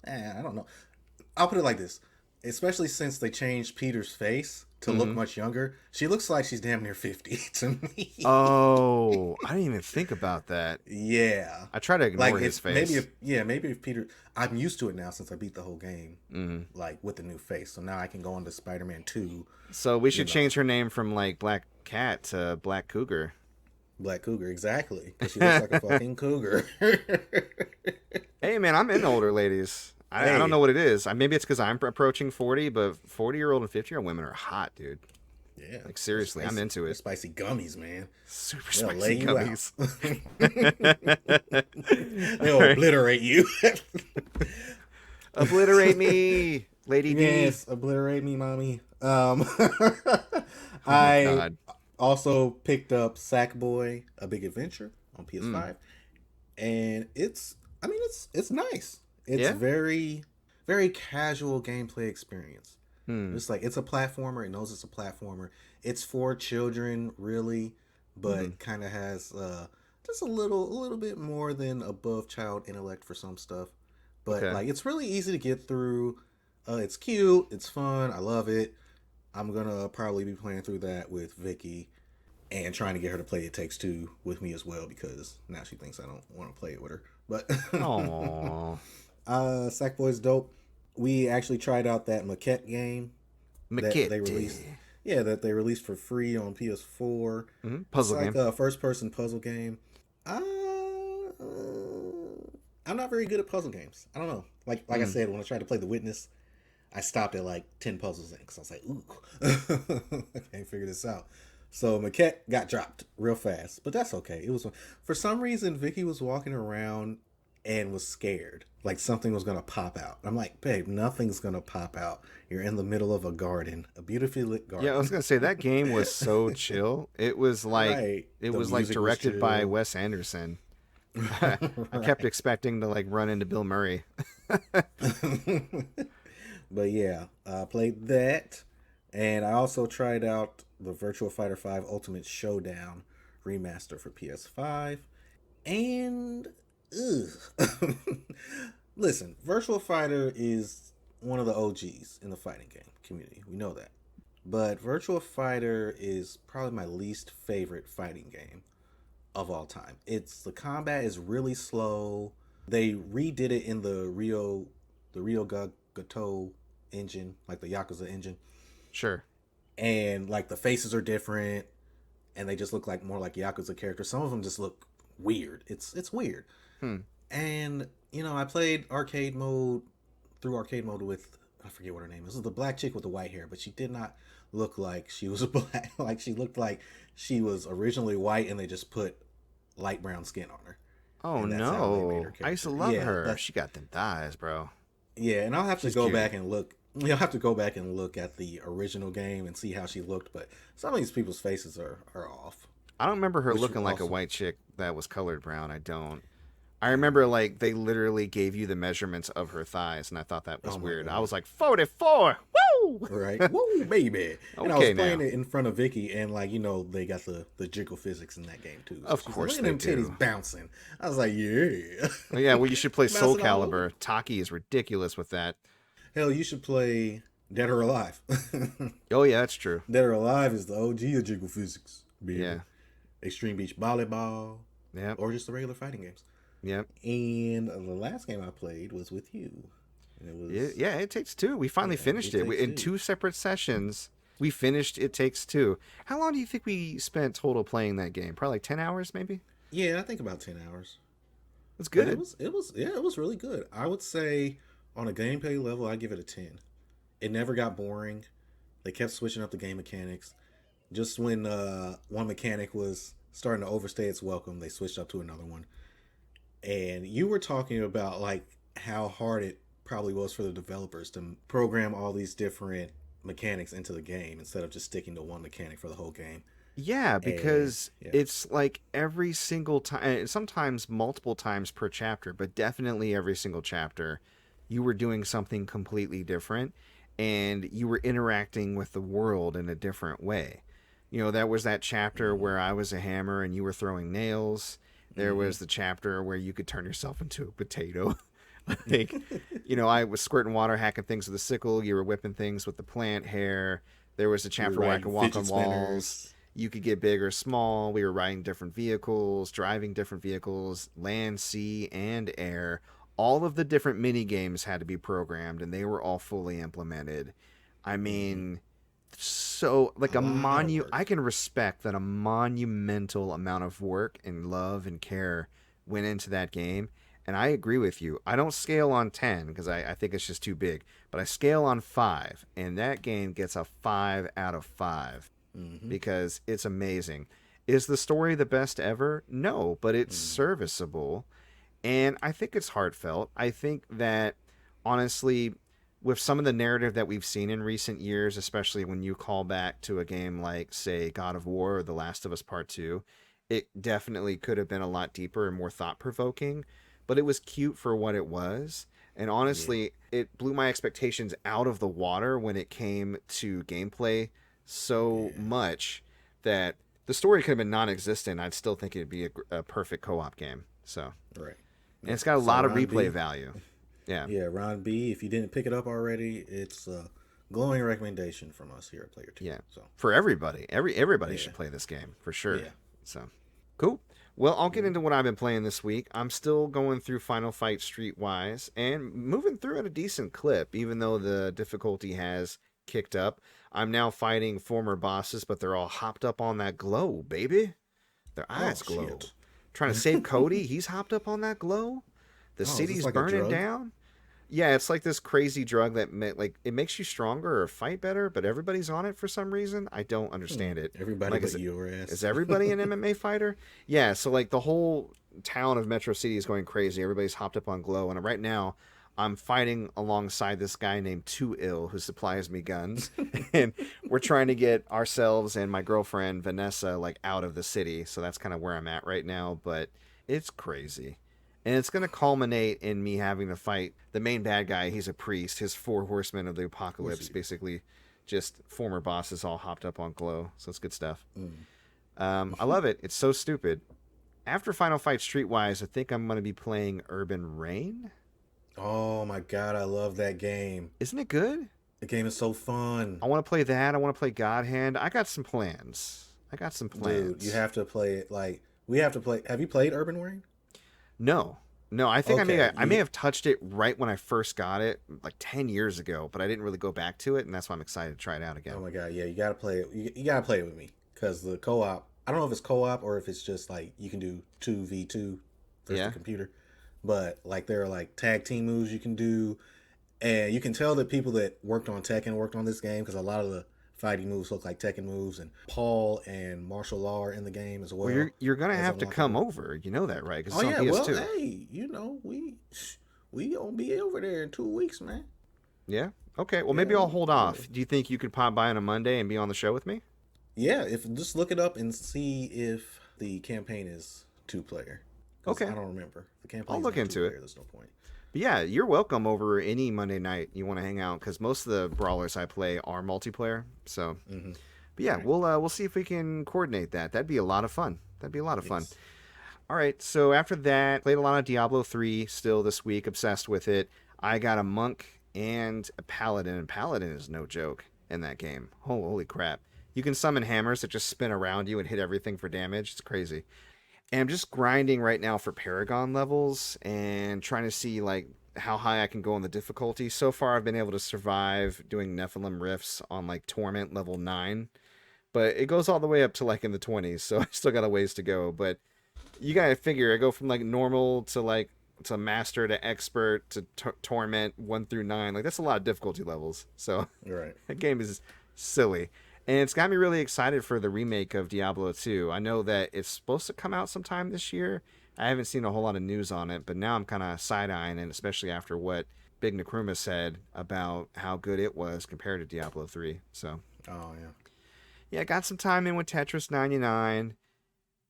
I don't know. I'll put it like this. Especially since they changed Peter's face to look much younger. She looks like she's damn near 50 to me. Oh, I didn't even think about that. Yeah. I try to ignore his face. Maybe if Peter... I'm used to it now since I beat the whole game. Like, with the new face. So now I can go into Spider-Man 2. So we should change her name from, like, Black Cat to Black Cougar. Black Cougar, exactly. Because she looks like a fucking cougar. Hey, man, I'm into older ladies. I don't know what it is. Maybe it's because I'm approaching 40, but 40-year-old and 50-year-old women are hot, dude. Yeah. Like, seriously, I'm into it. Spicy gummies, man. Super They'll spicy gummies. They'll obliterate you. Obliterate me, Lady D. Yes, obliterate me, mommy. I also picked up Sackboy, A Big Adventure on PS5. And it's nice. It's very, very casual gameplay experience. It's like, it's a platformer. It knows it's a platformer. It's for children, really, but kind of has just a little bit more than above child intellect for some stuff. But like, it's really easy to get through. It's cute. It's fun. I love it. I'm gonna probably be playing through that with Vicky and trying to get her to play It Takes Two with me as well, because now she thinks I don't want to play it with her. But Sackboy's dope. We actually tried out that Maquette game that they released. Yeah, that they released for free on PS4. It's Puzzle like game. a first-person puzzle game. Uh, I'm not very good at puzzle games. I don't know. Like I said, when I tried to play The Witness, I stopped at like 10 puzzles in because I was like, ooh, I can't figure this out. So Maquette got dropped real fast, but that's okay. It was for some reason Vicky was walking around and was scared, like something was gonna pop out. I'm like, babe, nothing's gonna pop out. You're in the middle of a garden, a beautifully lit garden. Yeah, I was gonna say that game was so chill. It was like Right. it The was like music was directed by chill. Wes Anderson. I kept expecting to like run into Bill Murray. But yeah, I played that, and I also tried out the Virtua Fighter 5 Ultimate Showdown remaster for PS5. And ugh. Listen, Virtua Fighter is one of the OGs in the fighting game community. We know that. But Virtua Fighter is probably my least favorite fighting game of all time. The combat is really slow. They redid it in the Rio Gato engine, like the Yakuza engine, Sure. and like the faces are different, and they just look like more like Yakuza characters. Some of them just look weird. It's weird. And I played arcade mode with, I forget what her name is. This is the black chick with the white hair, but she did not look like she was a black. Like she looked like she was originally white, and they just put light brown skin on her. Oh And that's how they made no. her I used to character. love Yeah, her. that- She got them thighs, bro. Yeah, and I'll have to She's go cute. back and look. You'll have to go back and look at the original game and see how she looked. But some of these people's faces are off. I don't remember her Which looking like a also- white chick that was colored brown. I don't. I remember like they literally gave you the measurements of her thighs, and I thought that was Oh my weird. I God. was like 44. Woo! Right? Woo, baby. And I Okay, was playing now. it in front of Vicky, and like they got the jiggle physics in that game too. Of she's course like, look at they them do. titties bouncing. I was like, yeah. Well, yeah, well, you should play Soul Bouncing all Calibur. Taki is ridiculous with that. Hell, you should play Dead or Alive. Oh yeah, that's true. Dead or Alive is the OG of jiggle physics. Baby. Yeah. Extreme Beach Volleyball, Yep. or just the regular fighting games. Yep. And the last game I played was with you. And it was Yeah, It Takes Two. We finally Yeah, finished It it. Takes In Two. 2 separate sessions. We finished It Takes Two. How long do you think we spent total playing that game? Probably like 10 hours, maybe? Yeah, I think about 10 hours. That's But good. it was really good. I would say on a gameplay level, I give it a 10. It never got boring. They kept switching up the game mechanics. Just when one mechanic was starting to overstay its welcome, they switched up to another one. And you were talking about like how hard it probably was for the developers to program all these different mechanics into the game instead of just sticking to one mechanic for the whole game. Yeah, because yeah. it's like every single time, sometimes multiple times per chapter, but definitely every single chapter, you were doing something completely different and you were interacting with the world in a different way. There was that chapter where I was a hammer and you were throwing nails. There was the chapter where you could turn yourself into a potato. Like, I was squirting water, hacking things with a sickle. You were whipping things with the plant hair. There was a chapter where I could walk on walls. You could get big or small. We were riding different vehicles, driving different vehicles, land, sea, and air. All of the different mini games had to be programmed, and they were all fully implemented. I mean, so like I can respect that a monumental amount of work and love and care went into that game. And I agree with you. I don't scale on 10 because I think it's just too big, but I scale on 5, and that game gets a 5 out of 5 because it's amazing. Is the story the best ever? No, but it's serviceable, and I think it's heartfelt. I think that, honestly, with some of the narrative that we've seen in recent years, especially when you call back to a game like, say, God of War or The Last of Us Part 2, it definitely could have been a lot deeper and more thought-provoking, but it was cute for what it was. And honestly, it blew my expectations out of the water when it came to gameplay so much that the story could have been non-existent. I'd still think it'd be a perfect co-op game. So, Right. and it's got a So lot of Ron replay B. value. Yeah. Yeah, Ron B. If you didn't pick it up already, it's a glowing recommendation from us here at Player 2. Yeah. So For everybody. Everybody Yeah. should play this game for sure. Yeah. So cool. Well, I'll get into what I've been playing this week. I'm still going through Final Fight Streetwise and moving through at a decent clip, even though the difficulty has kicked up. I'm now fighting former bosses, but they're all hopped up on that glow, baby. Their eyes glow. Shit. Trying to save Cody, he's hopped up on that glow. The Is this city's like a burning drug? down. Yeah, it's like this crazy drug that like it makes you stronger or fight better, but everybody's on it for some reason. I don't understand it. Everybody Like, but your ass. is everybody an MMA fighter? Yeah, so like the whole town of Metro City is going crazy. Everybody's hopped up on glow, and right now I'm fighting alongside this guy named Too Ill who supplies me guns, and we're trying to get ourselves and my girlfriend Vanessa like out of the city. So that's kind of where I'm at right now, but it's crazy. And it's going to culminate in me having to fight the main bad guy. He's a priest. His 4 horsemen of the apocalypse, basically just former bosses all hopped up on glow. So it's good stuff. I love it. It's so stupid. After Final Fight Streetwise, I think I'm going to be playing Urban Reign. Oh my god, I love that game. Isn't it good? The game is so fun. I want to play that. I want to play God Hand. I got some plans. Dude, you have to play it. Like, we have to play. Have you played Urban Reign? No. I think Okay, I may have touched it right when I first got it, like 10 years ago, but I didn't really go back to it, and that's why I'm excited to try it out again. Oh my god, yeah, you gotta play it. You gotta play it with me, because the co-op, I don't know if it's co-op or if it's just like you can do 2v2 versus the computer, but like there are like tag team moves you can do, and you can tell that people that worked on Tekken worked on this game, because a lot of the fighting moves look like Tekken moves, and Paul and martial law are in the game as well. Well, you're gonna have to come over. You know that, right? 'Cause Oh it's on yeah, well, PS2. hey, we gonna be over there in 2 weeks, man. Yeah. Okay. Well, maybe I'll hold off. Do you think you could pop by on a Monday and be on the show with me? Yeah, if just look it up and see if the campaign is 2-player. Okay. I don't remember. The campaign. I'll look into it. There's no point. But yeah, you're welcome over any Monday night you want to hang out, because most of the brawlers I play are multiplayer. So, but yeah, we'll see if we can coordinate that. That'd be a lot of fun. Yes. All right, so after that, played a lot of Diablo 3 still this week, obsessed with it. I got a monk and a paladin, and paladin is no joke in that game. Holy crap. You can summon hammers that just spin around you and hit everything for damage. It's crazy. And I'm just grinding right now for Paragon levels and trying to see like how high I can go on the difficulty. So far, I've been able to survive doing Nephilim Rifts on like Torment level 9. But it goes all the way up to like in the 20s, so I still got a ways to go. But you gotta figure, I go from like normal to master to expert to torment 1 through 9. Like, that's a lot of difficulty levels. So Right. that game is silly. And it's got me really excited for the remake of Diablo 2. I know that it's supposed to come out sometime this year. I haven't seen a whole lot of news on it, but now I'm kind of side-eyeing it, especially after what Big Nakruma said about how good it was compared to Diablo 3. So, Oh yeah. yeah, I got some time in with Tetris 99,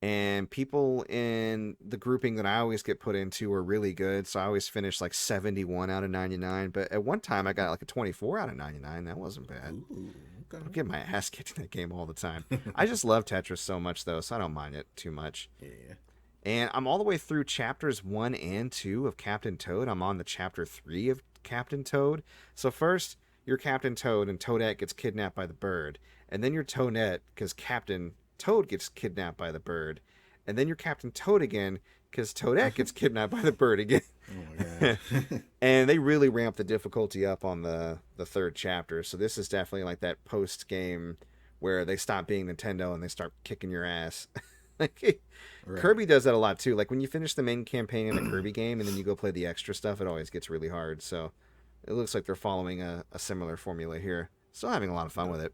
and people in the grouping that I always get put into are really good, so I always finish like 71 out of 99, but at one time I got like a 24 out of 99. That wasn't bad. Ooh, okay. I get my ass kicked in that game all the time. I just love Tetris so much, though, so I don't mind it too much. Yeah. And I'm all the way through chapters 1 and 2 of Captain Toad. I'm on the chapter 3 of Captain Toad. So first, you're Captain Toad, and Toadette gets kidnapped by the bird. And then you're Toadette, because Captain Toad gets kidnapped by the bird. And then you're Captain Toad again, because Toadette gets kidnapped by the bird again. Oh my god. And they really ramp the difficulty up on the third chapter. So this is definitely like that post-game where they stop being Nintendo and they start kicking your ass. Like, Right. Kirby does that a lot too. Like when you finish the main campaign in a Kirby game and then you go play the extra stuff, it always gets really hard. So it looks like they're following a similar formula here. Still having a lot of fun with it.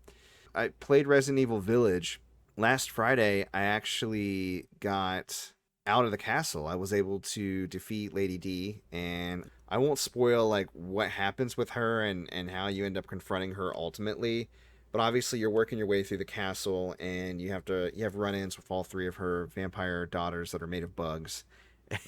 I played Resident Evil Village. Last Friday, I actually got out of the castle. I was able to defeat Lady D, and I won't spoil like what happens with her and how you end up confronting her ultimately. But obviously, you're working your way through the castle, and you have run-ins with all 3 of her vampire daughters that are made of bugs,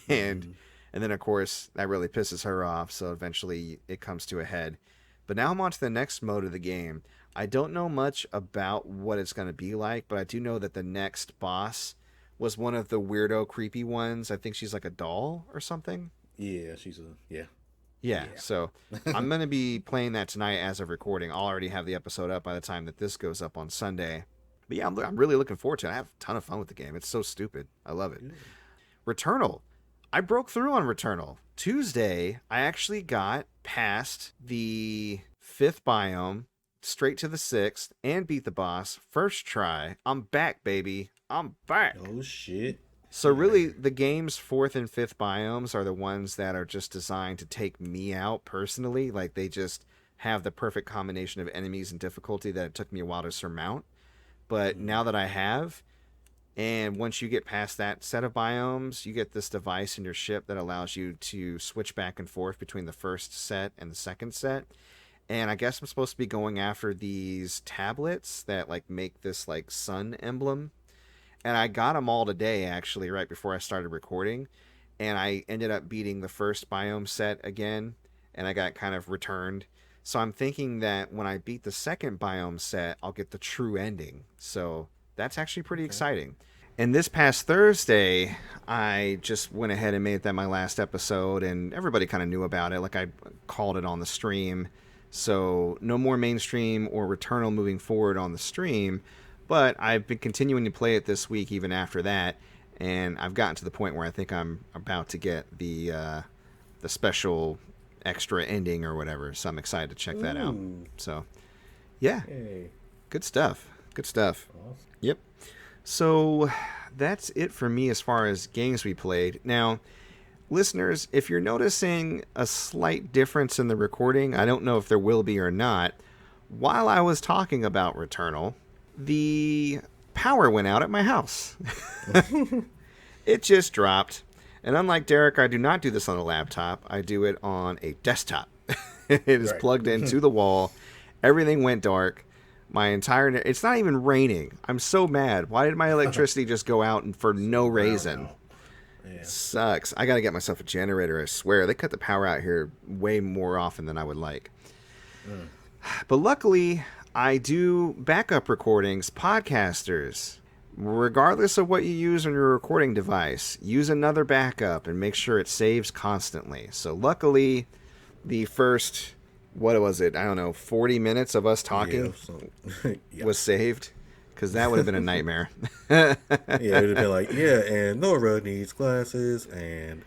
and then of course that really pisses her off. So eventually, it comes to a head. But now I'm on to the next mode of the game. I don't know much about what it's going to be like, but I do know that the next boss was one of the weirdo, creepy ones. I think she's like a doll or something. Yeah, yeah. Yeah, so I'm going to be playing that tonight as of recording. I'll already have the episode up by the time that this goes up on Sunday. But yeah, I'm really looking forward to it. I have a ton of fun with the game. It's so stupid. I love it. Returnal. I broke through on Returnal. Tuesday, I actually got past the 5th biome, straight to the 6th and beat the boss. First try. I'm back, baby. I'm back. Oh, shit. So really, the game's 4th and 5th biomes are the ones that are just designed to take me out personally. Like, they just have the perfect combination of enemies and difficulty that it took me a while to surmount. But now that I have, and once you get past that set of biomes, you get this device in your ship that allows you to switch back and forth between the first set and the second set. And I guess I'm supposed to be going after these tablets that like make this like sun emblem. And I got them all today, actually, right before I started recording. And I ended up beating the first biome set again, and I got kind of returned. So I'm thinking that when I beat the second biome set, I'll get the true ending. So that's actually pretty exciting. And this past Thursday, I just went ahead and made that my last episode, and everybody kind of knew about it. Like, I called it on the stream. So no more mainstream or Returnal moving forward on the stream. But I've been continuing to play it this week even after that, and I've gotten to the point where I think I'm about to get the special extra ending or whatever, so I'm excited to check that out. So, yeah, good stuff. Good stuff. Awesome. Yep. So that's it for me as far as games we played. Now, listeners, if you're noticing a slight difference in the recording, I don't know if there will be or not, while I was talking about Returnal, the power went out at my house. It just dropped. And unlike Derrick, I do not do this on a laptop. I do it on a desktop. It is plugged into the wall. Everything went dark. My entire... It's not even raining. I'm so mad. Why did my electricity just go out and for no reason? Yeah. Sucks. I got to get myself a generator, I swear. They cut the power out here way more often than I would like. But luckily, I do backup recordings. Podcasters, regardless of what you use on your recording device, use another backup and make sure it saves constantly. So luckily, the first, what was it? I don't know, 40 minutes of us talking was saved, because that would have been a nightmare. Yeah, it would have been like, yeah, and Nora needs glasses, and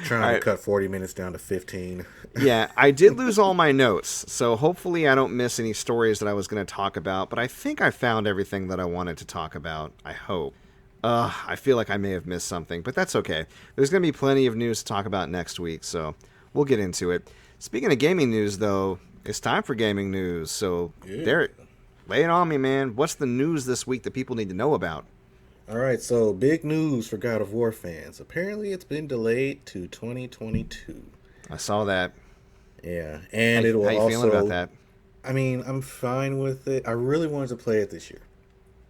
trying to cut 40 minutes down to 15. Yeah, I did lose all my notes, so hopefully I don't miss any stories that I was going to talk about, but I think I found everything that I wanted to talk about, I hope. I feel like I may have missed something, but that's okay. There's going to be plenty of news to talk about next week, so we'll get into it. Speaking of gaming news, though, it's time for gaming news, so Derrick, lay it on me, man. What's the news this week that people need to know about? All right, so big news for God of War fans. Apparently it's been delayed to 2022. I saw that. Yeah, and it will also... How you feeling about that? I mean, I'm fine with it. I really wanted to play it this year.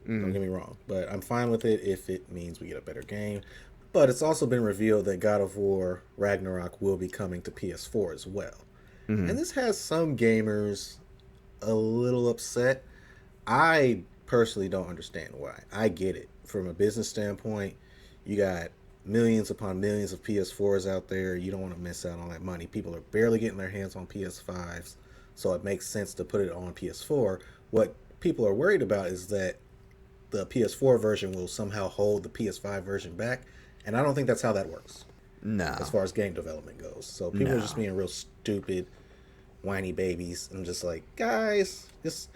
Don't get me wrong. But I'm fine with it if it means we get a better game. But it's also been revealed that God of War Ragnarok will be coming to PS4 as well. And this has some gamers a little upset. I personally don't understand why. I get it. From a business standpoint, you got millions upon millions of PS4s out there. You don't want to miss out on that money. People are barely getting their hands on PS5s, so it makes sense to put it on PS4. What people are worried about is that the PS4 version will somehow hold the PS5 version back, and I don't think that's how that works. No. As far as game development goes. So people are just being real stupid, whiny babies. I'm just like, guys, just...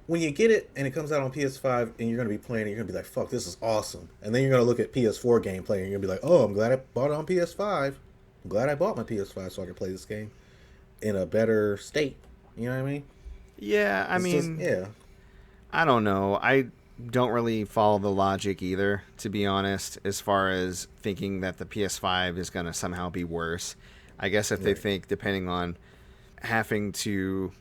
When you get it and it comes out on PS5 and you're going to be playing it, you're going to be like, fuck, this is awesome. And then you're going to look at PS4 gameplay and you're going to be like, oh, I'm glad I bought it on PS5. I'm glad I bought my PS5 so I can play this game in a better state. You know what I mean? Yeah, I mean, I don't know. I don't really follow the logic either, to be honest, as far as thinking that the PS5 is going to somehow be worse. I guess if they think, depending on having to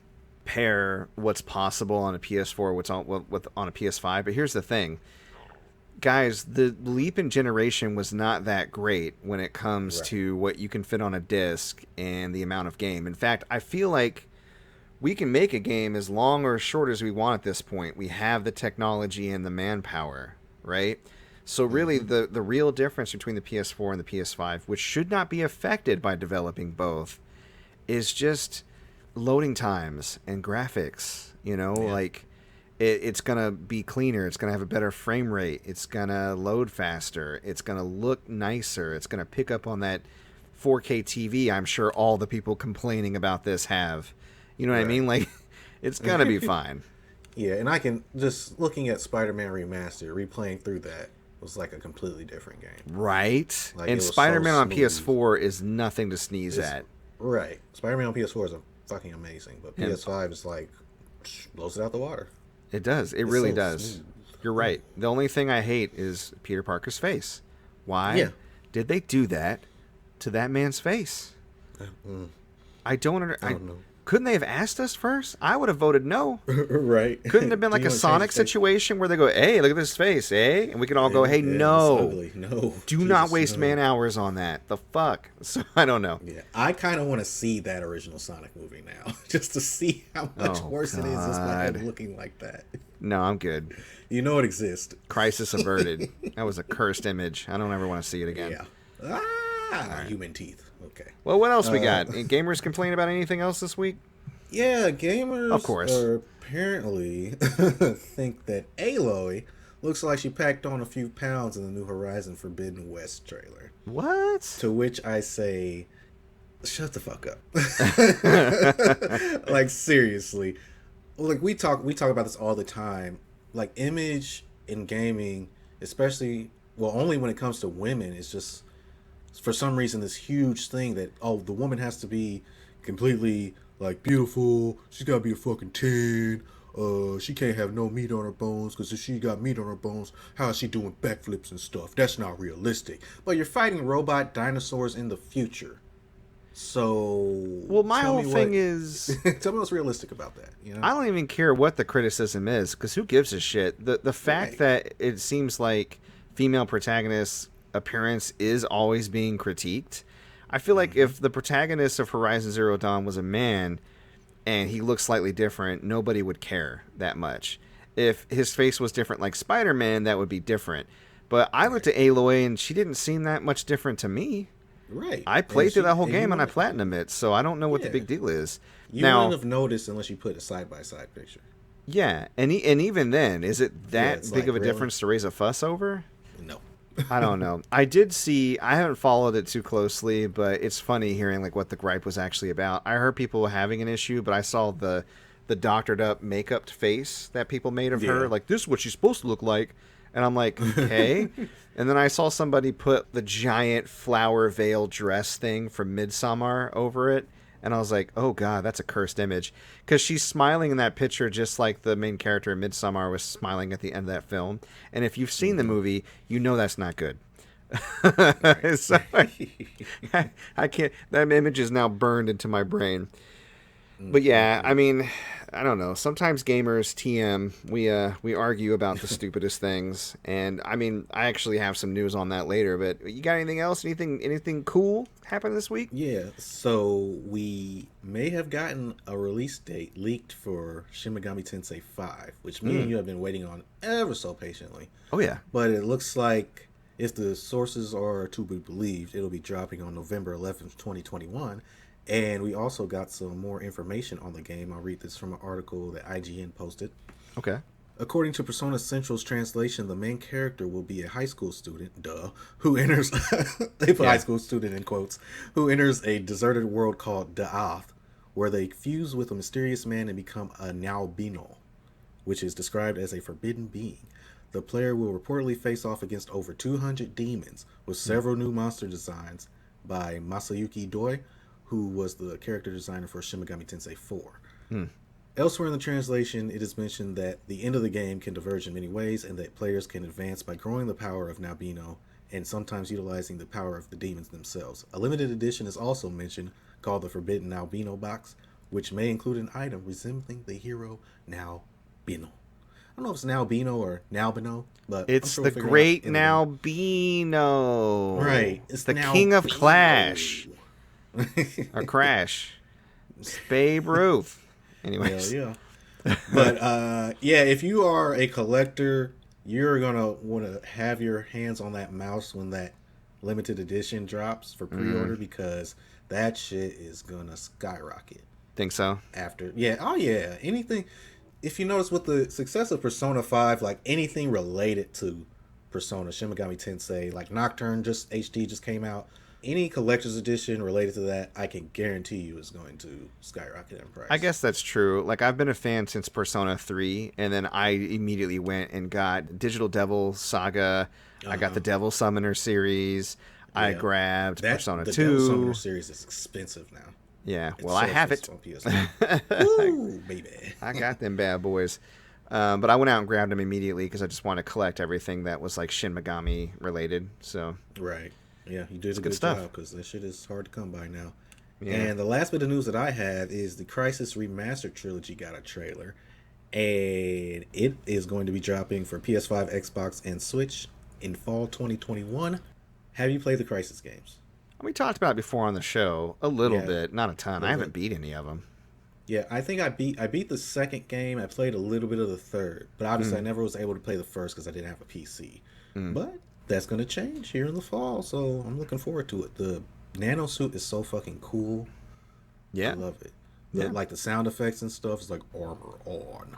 pair what's possible on a PS4 what's on a PS5. But here's the thing, guys, the leap in generation was not that great when it comes to what you can fit on a disc and the amount of game. In fact, I feel like we can make a game as long or as short as we want at this point. We have the technology and the manpower, right? So really the real difference between the PS4 and the PS5, which should not be affected by developing both, is just loading times and graphics. Like it's gonna be cleaner, it's gonna have a better frame rate, it's gonna load faster, it's gonna look nicer, it's gonna pick up on that 4K TV I'm sure all the people complaining about this have. You know what I mean? Like, it's gonna be fine. Yeah, and I can just looking at Spider-Man Remastered, replaying through that was like a completely different game. Right. Like, and it was Spider-Man so on smooth. PS4 is nothing to sneeze at. Right. Spider-Man on PS4 is fucking amazing, but PS5 is like blows it out the water. It does. It really so does. smooth. You're right. The only thing I hate is Peter Parker's face. Why Yeah. did they do that to that man's face? I don't know. Couldn't they have asked us first? I would have voted no. Right. Couldn't it have been like a Sonic situation where they go, hey, look at this face, eh? And we can all go, hey, no. No. Do not waste man hours on that. The fuck? So I don't know. Yeah. I kind of want to see that original Sonic movie now. Just to see how much worse it is just by him looking like that. No, I'm good. You know it exists. Crisis averted. That was a cursed image. I don't ever want to see it again. Yeah. Human teeth. Okay. Well, what else we got? Gamers complain about anything else this week? Yeah, gamers of course apparently think that Aloy looks like she packed on a few pounds in the new Horizon Forbidden West trailer. What? To which I say, shut the fuck up. Like, seriously. Like, we talk about this all the time. Like, image in gaming, especially, well, only when it comes to women, is just, for some reason, this huge thing that, oh, the woman has to be completely, like, beautiful. She's got to be a fucking 10. She can't have no meat on her bones, because if she got meat on her bones, how is she doing backflips and stuff? That's not realistic. But you're fighting robot dinosaurs in the future. So, well, my whole thing is, tell me what's realistic about that. You know? I don't even care what the criticism is, because who gives a shit? The fact that it seems like female protagonists' appearance is always being critiqued. I feel like if the protagonist of Horizon Zero Dawn was a man and he looked slightly different, nobody would care that much. If his face was different like Spider-Man, that would be different. But I looked at Aloy and she didn't seem that much different to me. Right. I played through that whole game and I platinumed it, so I don't know what the big deal is. You wouldn't have noticed unless you put a side-by-side picture. Yeah, and even then, is it that big like, of a really? difference to raise a fuss over? No. I don't know. I haven't followed it too closely, but it's funny hearing like what the gripe was actually about. I heard people having an issue, but I saw the doctored up makeup face that people made of her. Like, this is what she's supposed to look like. And I'm like, okay. And then I saw somebody put the giant flower veil dress thing from Midsommar over it. And I was like, oh, God, that's a cursed image. Because she's smiling in that picture just like the main character in Midsommar was smiling at the end of that film. And if you've seen the movie, you know that's not good. So I can't. That image is now burned into my brain. But yeah, I mean, I don't know. Sometimes gamers, TM, we argue about the stupidest things. And I mean, I actually have some news on that later. But you got anything else? Anything cool happened this week? Yeah. So we may have gotten a release date leaked for Shin Megami Tensei 5, which me and you have been waiting on ever so patiently. Oh yeah. But it looks like, if the sources are to be believed, it'll be dropping on November 11th, 2021. And we also got some more information on the game. I'll read this from an article that IGN posted. Okay. According to Persona Central's translation, the main character will be a high school student, who enters, they put high school student in quotes, who enters a deserted world called Da'ath, where they fuse with a mysterious man and become a Naobino, which is described as a forbidden being. The player will reportedly face off against over 200 demons, with several new monster designs by Masayuki Doi, who was the character designer for Shin Megami Tensei 4. Elsewhere in the translation, it is mentioned that the end of the game can diverge in many ways, and that players can advance by growing the power of Naobino, and sometimes utilizing the power of the demons themselves. A limited edition is also mentioned, called the Forbidden Naobino Box, which may include an item resembling the hero Naobino. I don't know if it's Naobino or Naobino, but it's the great Naobino. Right. It's the Naobino. king of Clash. Or Crash. It's Babe Ruth. Anyways. Hell yeah. But if you are a collector, you're gonna want to have your hands on that mouse when that limited edition drops for pre-order, because that shit is gonna skyrocket. Think so? Anything. If you notice, with the success of Persona 5, like anything related to Persona, Shin Megami Tensei, like Nocturne HD just came out. any collector's edition related to that, I can guarantee you is going to skyrocket in price. I guess that's true. Like, I've been a fan since Persona 3, and then I immediately went and got Digital Devil Saga. I got the Devil Summoner series. Yeah. I grabbed Persona 2. The Devil Summoner series is expensive now. Yeah, well, I have it. Ooh, baby. I got them bad boys. But I went out and grabbed them immediately because I just want to collect everything that was like Shin Megami related. So right. Yeah, you did a good stuff. job because that shit is hard to come by now. Yeah. And the last bit of news that I have is the Crysis Remastered trilogy got a trailer. And it is going to be dropping for PS5, Xbox, and Switch in fall 2021. Have you played the Crysis games? We talked about it before on the show a little bit, not a ton. I haven't beat any of them. Yeah, I think I beat the second game. I played a little bit of the third, but obviously I never was able to play the first because I didn't have a PC. But that's going to change here in the fall, so I'm looking forward to it. The nano suit is so fucking cool. Yeah. I love it. Like the sound effects and stuff is like armor on.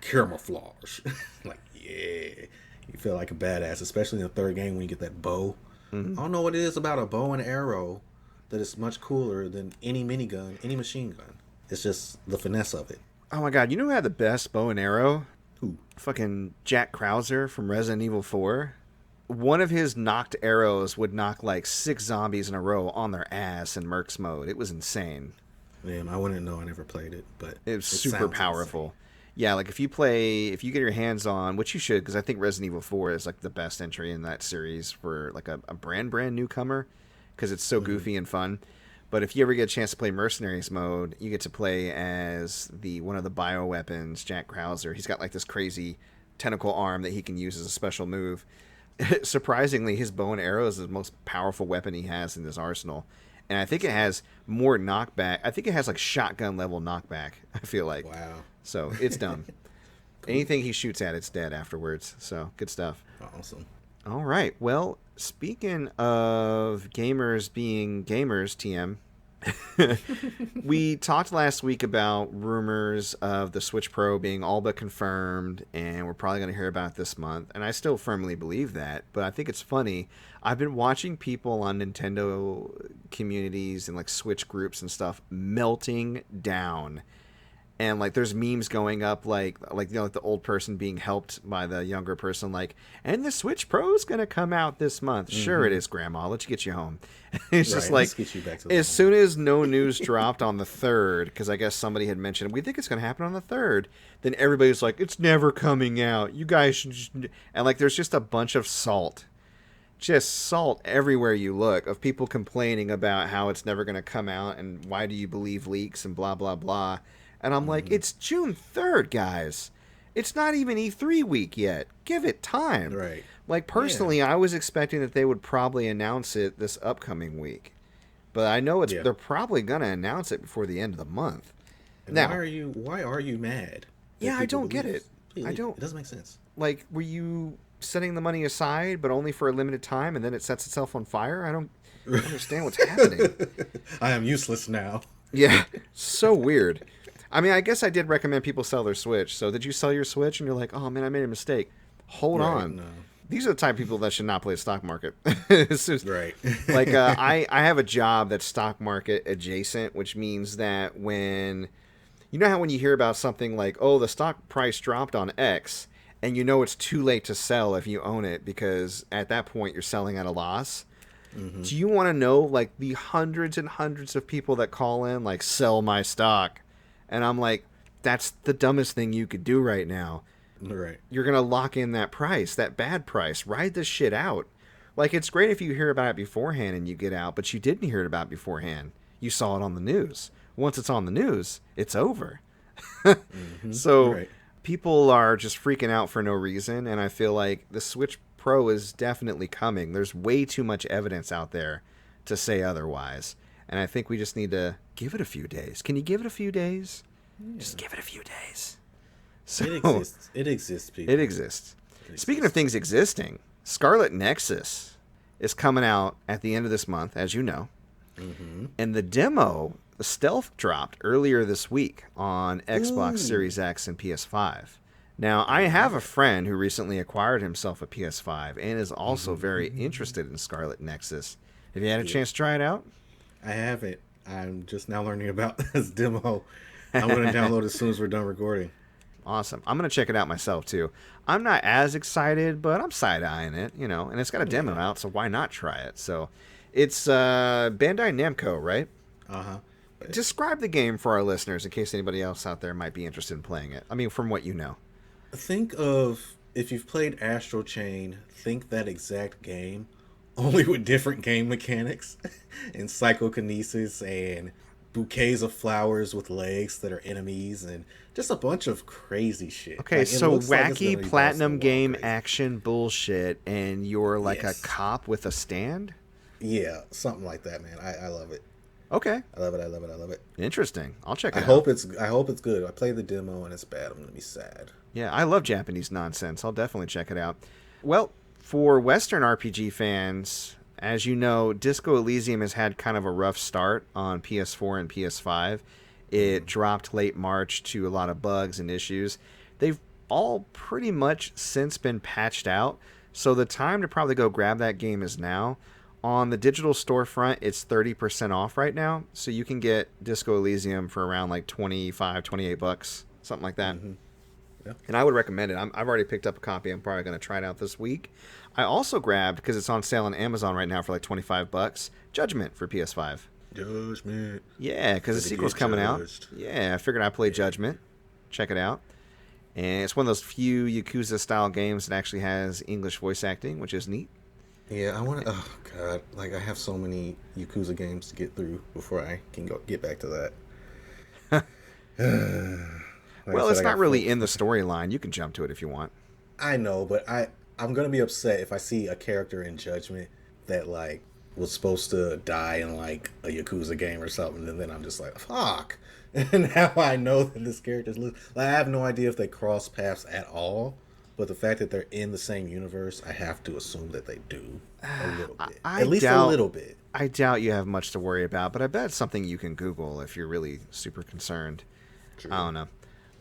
Camouflage. Like, yeah. You feel like a badass, especially in the third game when you get that bow. I don't know what it is about a bow and arrow that is much cooler than any minigun, any machine gun. It's just the finesse of it. Oh my god, you know who had the best bow and arrow? Who? Fucking Jack Krauser from Resident Evil 4. One of his knocked arrows would knock like 6 zombies in a row on their ass in Mercs mode. It was insane. Man, I wouldn't know. I never played it, but it was super powerful. Insane. Yeah, like if you get your hands on, which you should, because I think Resident Evil 4 is like the best entry in that series for like a brand newcomer, because it's so goofy and fun. But if you ever get a chance to play Mercenaries mode, you get to play as one of the bioweapons, Jack Krauser. He's got like this crazy tentacle arm that he can use as a special move. Surprisingly, his bow and arrow is the most powerful weapon he has in his arsenal. And I think it has more knockback. I think it has like shotgun level knockback, I feel like. Wow. So it's dumb. Cool. Anything he shoots at, it's dead afterwards. So good stuff. Awesome. All right. Well, speaking of gamers being gamers, TM, we talked last week about rumors of the Switch Pro being all but confirmed, and we're probably going to hear about it this month. And I still firmly believe that, but I think it's funny. I've been watching people on Nintendo communities and like Switch groups and stuff melting down. And like there's memes going up like the old person being helped by the younger person, like, and the Switch Pro is gonna come out this month. Sure it is, Grandma. Let's get you home. It's just like as soon as no news dropped on the 3rd, because I guess somebody had mentioned we think it's gonna happen on the 3rd, then everybody's like, it's never coming out. You guys should just... And like there's just a bunch of salt everywhere you look of people complaining about how it's never gonna come out and why do you believe leaks and blah blah blah. And I'm like, it's June 3rd, guys. It's not even E3 week yet. Give it time. Right. Like, personally, I was expecting that they would probably announce it this upcoming week. But I know they're probably going to announce it before the end of the month. And now, why are you mad? Yeah, I don't get it. I don't. It doesn't make sense. Like, were you setting the money aside, but only for a limited time, and then it sets itself on fire? I don't understand what's happening. I am useless now. Yeah, so weird. I mean, I guess I did recommend people sell their Switch. So did you sell your Switch and you're like, oh, man, I made a mistake. Hold on. No. These are the type of people that should not play the stock market. Right. Like, I have a job that's stock market adjacent, which means that when... You know how when you hear about something like, oh, the stock price dropped on X, and you know it's too late to sell if you own it because at that point you're selling at a loss? Mm-hmm. Do you want to know, like, the hundreds and hundreds of people that call in, like, sell my stock? And I'm like, that's the dumbest thing you could do right now. Right. You're going to lock in that price, that bad price. Ride this shit out. Like, it's great if you hear about it beforehand and you get out, but you didn't hear it about beforehand. You saw it on the news. Once it's on the news, it's over. So people are just freaking out for no reason, and I feel like the Switch Pro is definitely coming. There's way too much evidence out there to say otherwise. And I think we just need to give it a few days. Can you give it a few days? Yeah. Just give it a few days. So, it exists. It exists, people. It exists. Speaking of things existing, Scarlet Nexus is coming out at the end of this month, as you know. Mm-hmm. And the demo, the stealth, dropped earlier this week on Xbox Series X and PS5. Now, I have a friend who recently acquired himself a PS5 and is also very interested in Scarlet Nexus. Have you had a chance to try it out? I haven't. I'm just now learning about this demo. I'm going to download it as soon as we're done recording. Awesome. I'm going to check it out myself, too. I'm not as excited, but I'm side-eyeing it, and it's got a demo out, so why not try it? So, it's Bandai Namco, right? Uh-huh. Describe the game for our listeners in case anybody else out there might be interested in playing it. I mean, from what you know. Think of, if you've played Astral Chain, think that exact game, only with different game mechanics and psychokinesis and bouquets of flowers with legs that are enemies and just a bunch of crazy shit. Okay, like, so wacky like platinum game action bullshit, and you're like a cop with a stand? Yeah, something like that, man. I love it. Okay. I love it. Interesting. I'll check it out. I hope it's good. I played the demo and it's bad. I'm gonna be sad. Yeah, I love Japanese nonsense. I'll definitely check it out. Well, for Western RPG fans, as you know, Disco Elysium has had kind of a rough start on PS4 and PS5. It dropped late March to a lot of bugs and issues. They've all pretty much since been patched out, so the time to probably go grab that game is now. On the digital storefront, it's 30% off right now, so you can get Disco Elysium for around like $28, something like that. Mm-hmm. Yeah. And I would recommend it. I've already picked up a copy. I'm probably going to try it out this week. I also grabbed, because it's on sale on Amazon right now for like $25, Judgment for PS5. Judgment. Yeah, because the sequel's coming out. Yeah, I figured I'd play Judgment. Check it out. And it's one of those few Yakuza-style games that actually has English voice acting, which is neat. Yeah, I want to... Oh, God. Like, I have so many Yakuza games to get through before I can get back to that. Well, it's not really in the storyline. You can jump to it if you want. I know, but I'm going to be upset if I see a character in Judgment that, like, was supposed to die in, like, a Yakuza game or something, and then I'm just like, fuck. And now I know that this character's... Like, I have no idea if they cross paths at all. But the fact that they're in the same universe, I have to assume that they do a little bit. At least a little bit. I doubt you have much to worry about, but I bet it's something you can Google if you're really super concerned. True. I don't know.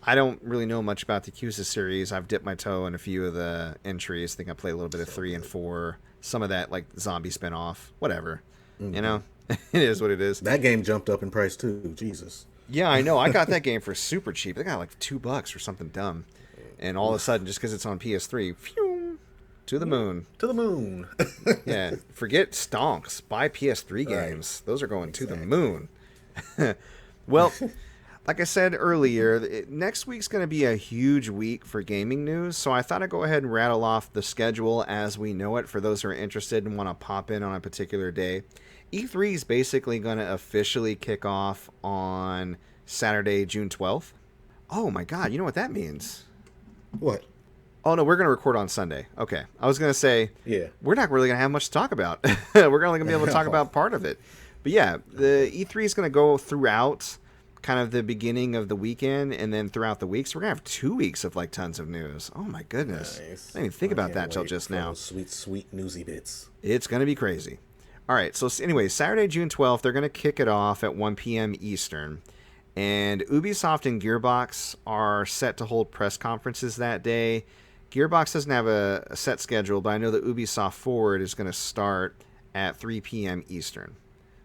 I don't really know much about the Yakuza series. I've dipped my toe in a few of the entries. I think I played a little bit of 3 and 4. Some of that, like, zombie spinoff. Whatever. Mm-hmm. You know? It is what it is. That game jumped up in price, too. Jesus. Yeah, I know. I got that game for super cheap. I got like $2 or something dumb. And all of a sudden, just because it's on PS3, phew, to the moon. To the moon. Yeah, forget stonks. Buy PS3 games. Those are going to the moon. Well, like I said earlier, next week's going to be a huge week for gaming news. So I thought I'd go ahead and rattle off the schedule as we know it for those who are interested and want to pop in on a particular day. E3 is basically going to officially kick off on Saturday, June 12th. Oh my God, you know what that means? What? Oh, no, we're going to record on Sunday. Okay. I was going to say, we're not really going to have much to talk about. We're only going to be able to talk about part of it. But yeah, the E3 is going to go throughout kind of the beginning of the weekend and then throughout the week. So we're going to have 2 weeks of like tons of news. Oh, my goodness. Nice. I didn't even think about that till just now. Sweet, sweet newsy bits. It's going to be crazy. All right. So anyway, Saturday, June 12th, they're going to kick it off at 1 p.m. Eastern. And Ubisoft and Gearbox are set to hold press conferences that day. Gearbox doesn't have a set schedule, but I know that Ubisoft Forward is going to start at 3 p.m. Eastern.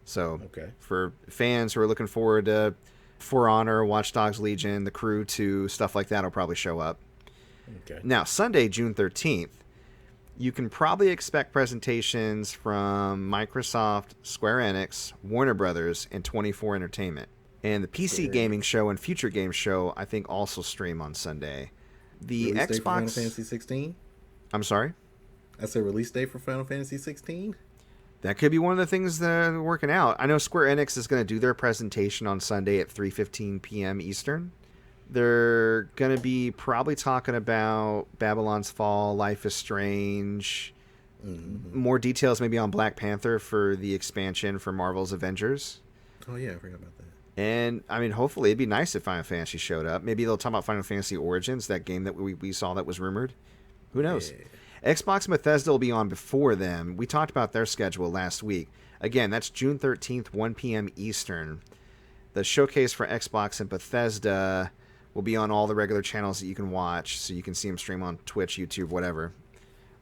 So for fans who are looking forward to For Honor, Watch Dogs Legion, The Crew 2, stuff like that will probably show up. Okay. Now, Sunday, June 13th, you can probably expect presentations from Microsoft, Square Enix, Warner Brothers, and 24 Entertainment. And the PC Gaming Show and Future Games Show, I think, also stream on Sunday. The release Xbox... date for Final Fantasy 16? I'm sorry? That's a release date for Final Fantasy 16? That could be one of the things that are working out. I know Square Enix is going to do their presentation on Sunday at 3:15 p.m. Eastern. They're going to be probably talking about Babylon's Fall, Life is Strange, more details maybe on Black Panther for the expansion for Marvel's Avengers. Oh, yeah, I forgot about that. And, I mean, hopefully it'd be nice if Final Fantasy showed up. Maybe they'll talk about Final Fantasy Origins, that game that we saw that was rumored. Who knows? Yeah. Xbox and Bethesda will be on before them. We talked about their schedule last week. Again, that's June 13th, 1 p.m. Eastern. The showcase for Xbox and Bethesda will be on all the regular channels that you can watch, so you can see them stream on Twitch, YouTube, whatever.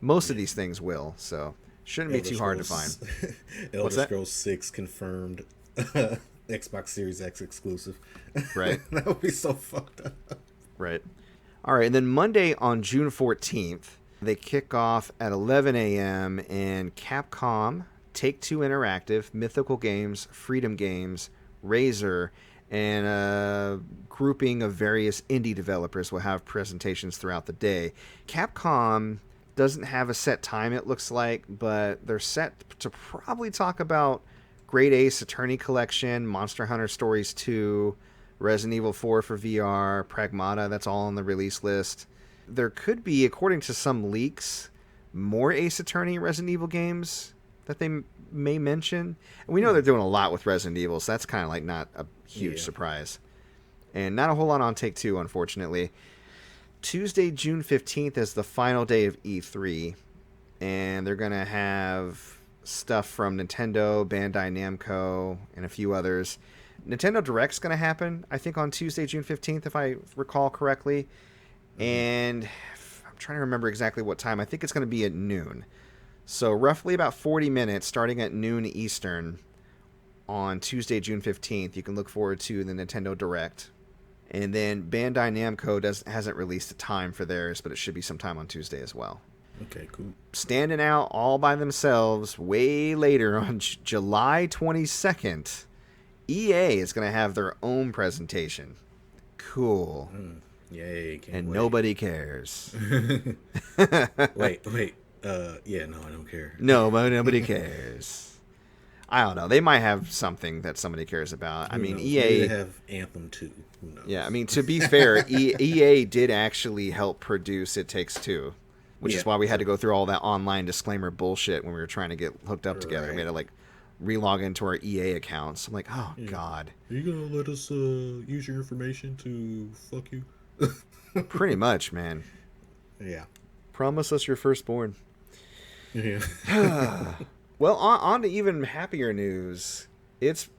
Most of these things will, so shouldn't be too hard to find. Elder Scrolls 6 confirmed Xbox Series X exclusive. Right. That would be so fucked up. Right. All right, and then Monday on June 14th, they kick off at 11 a.m. and Capcom, Take-Two Interactive, Mythical Games, Freedom Games, Razer, and a grouping of various indie developers will have presentations throughout the day. Capcom doesn't have a set time, it looks like, but they're set to probably talk about Great Ace Attorney Collection, Monster Hunter Stories 2, Resident Evil 4 for VR, Pragmata, that's all on the release list. There could be, according to some leaks, more Ace Attorney Resident Evil games that they may mention. And we know they're doing a lot with Resident Evil, so that's kind of like not a huge surprise. And not a whole lot on Take-Two, unfortunately. Tuesday, June 15th is the final day of E3, and they're going to have stuff from Nintendo, Bandai Namco, and a few others. Nintendo Direct's going to happen, I think, on Tuesday, June 15th, if I recall correctly. And I'm trying to remember exactly what time. I think it's going to be at noon. So roughly about 40 minutes, starting at noon Eastern, on Tuesday, June 15th, you can look forward to the Nintendo Direct. And then Bandai Namco hasn't released a time for theirs, but it should be sometime on Tuesday as well. Okay, cool. Standing out all by themselves way later on July 22nd, EA is going to have their own presentation. Cool. Yay, can't and wait. Nobody cares. Wait. Yeah, no, I don't care. No, but nobody cares. I don't know. They might have something that somebody cares about. Who I mean, knows? EA... Maybe they have Anthem 2. Who knows? Yeah, I mean, to be fair, EA did actually help produce It Takes Two, which is why we had to go through all that online disclaimer bullshit when we were trying to get hooked up together. We had to, like, re-log into our EA accounts. I'm like, oh, God. Are you going to let us use your information to fuck you? Pretty much, man. Yeah. Promise us your firstborn. Yeah. Well, on to even happier news. It's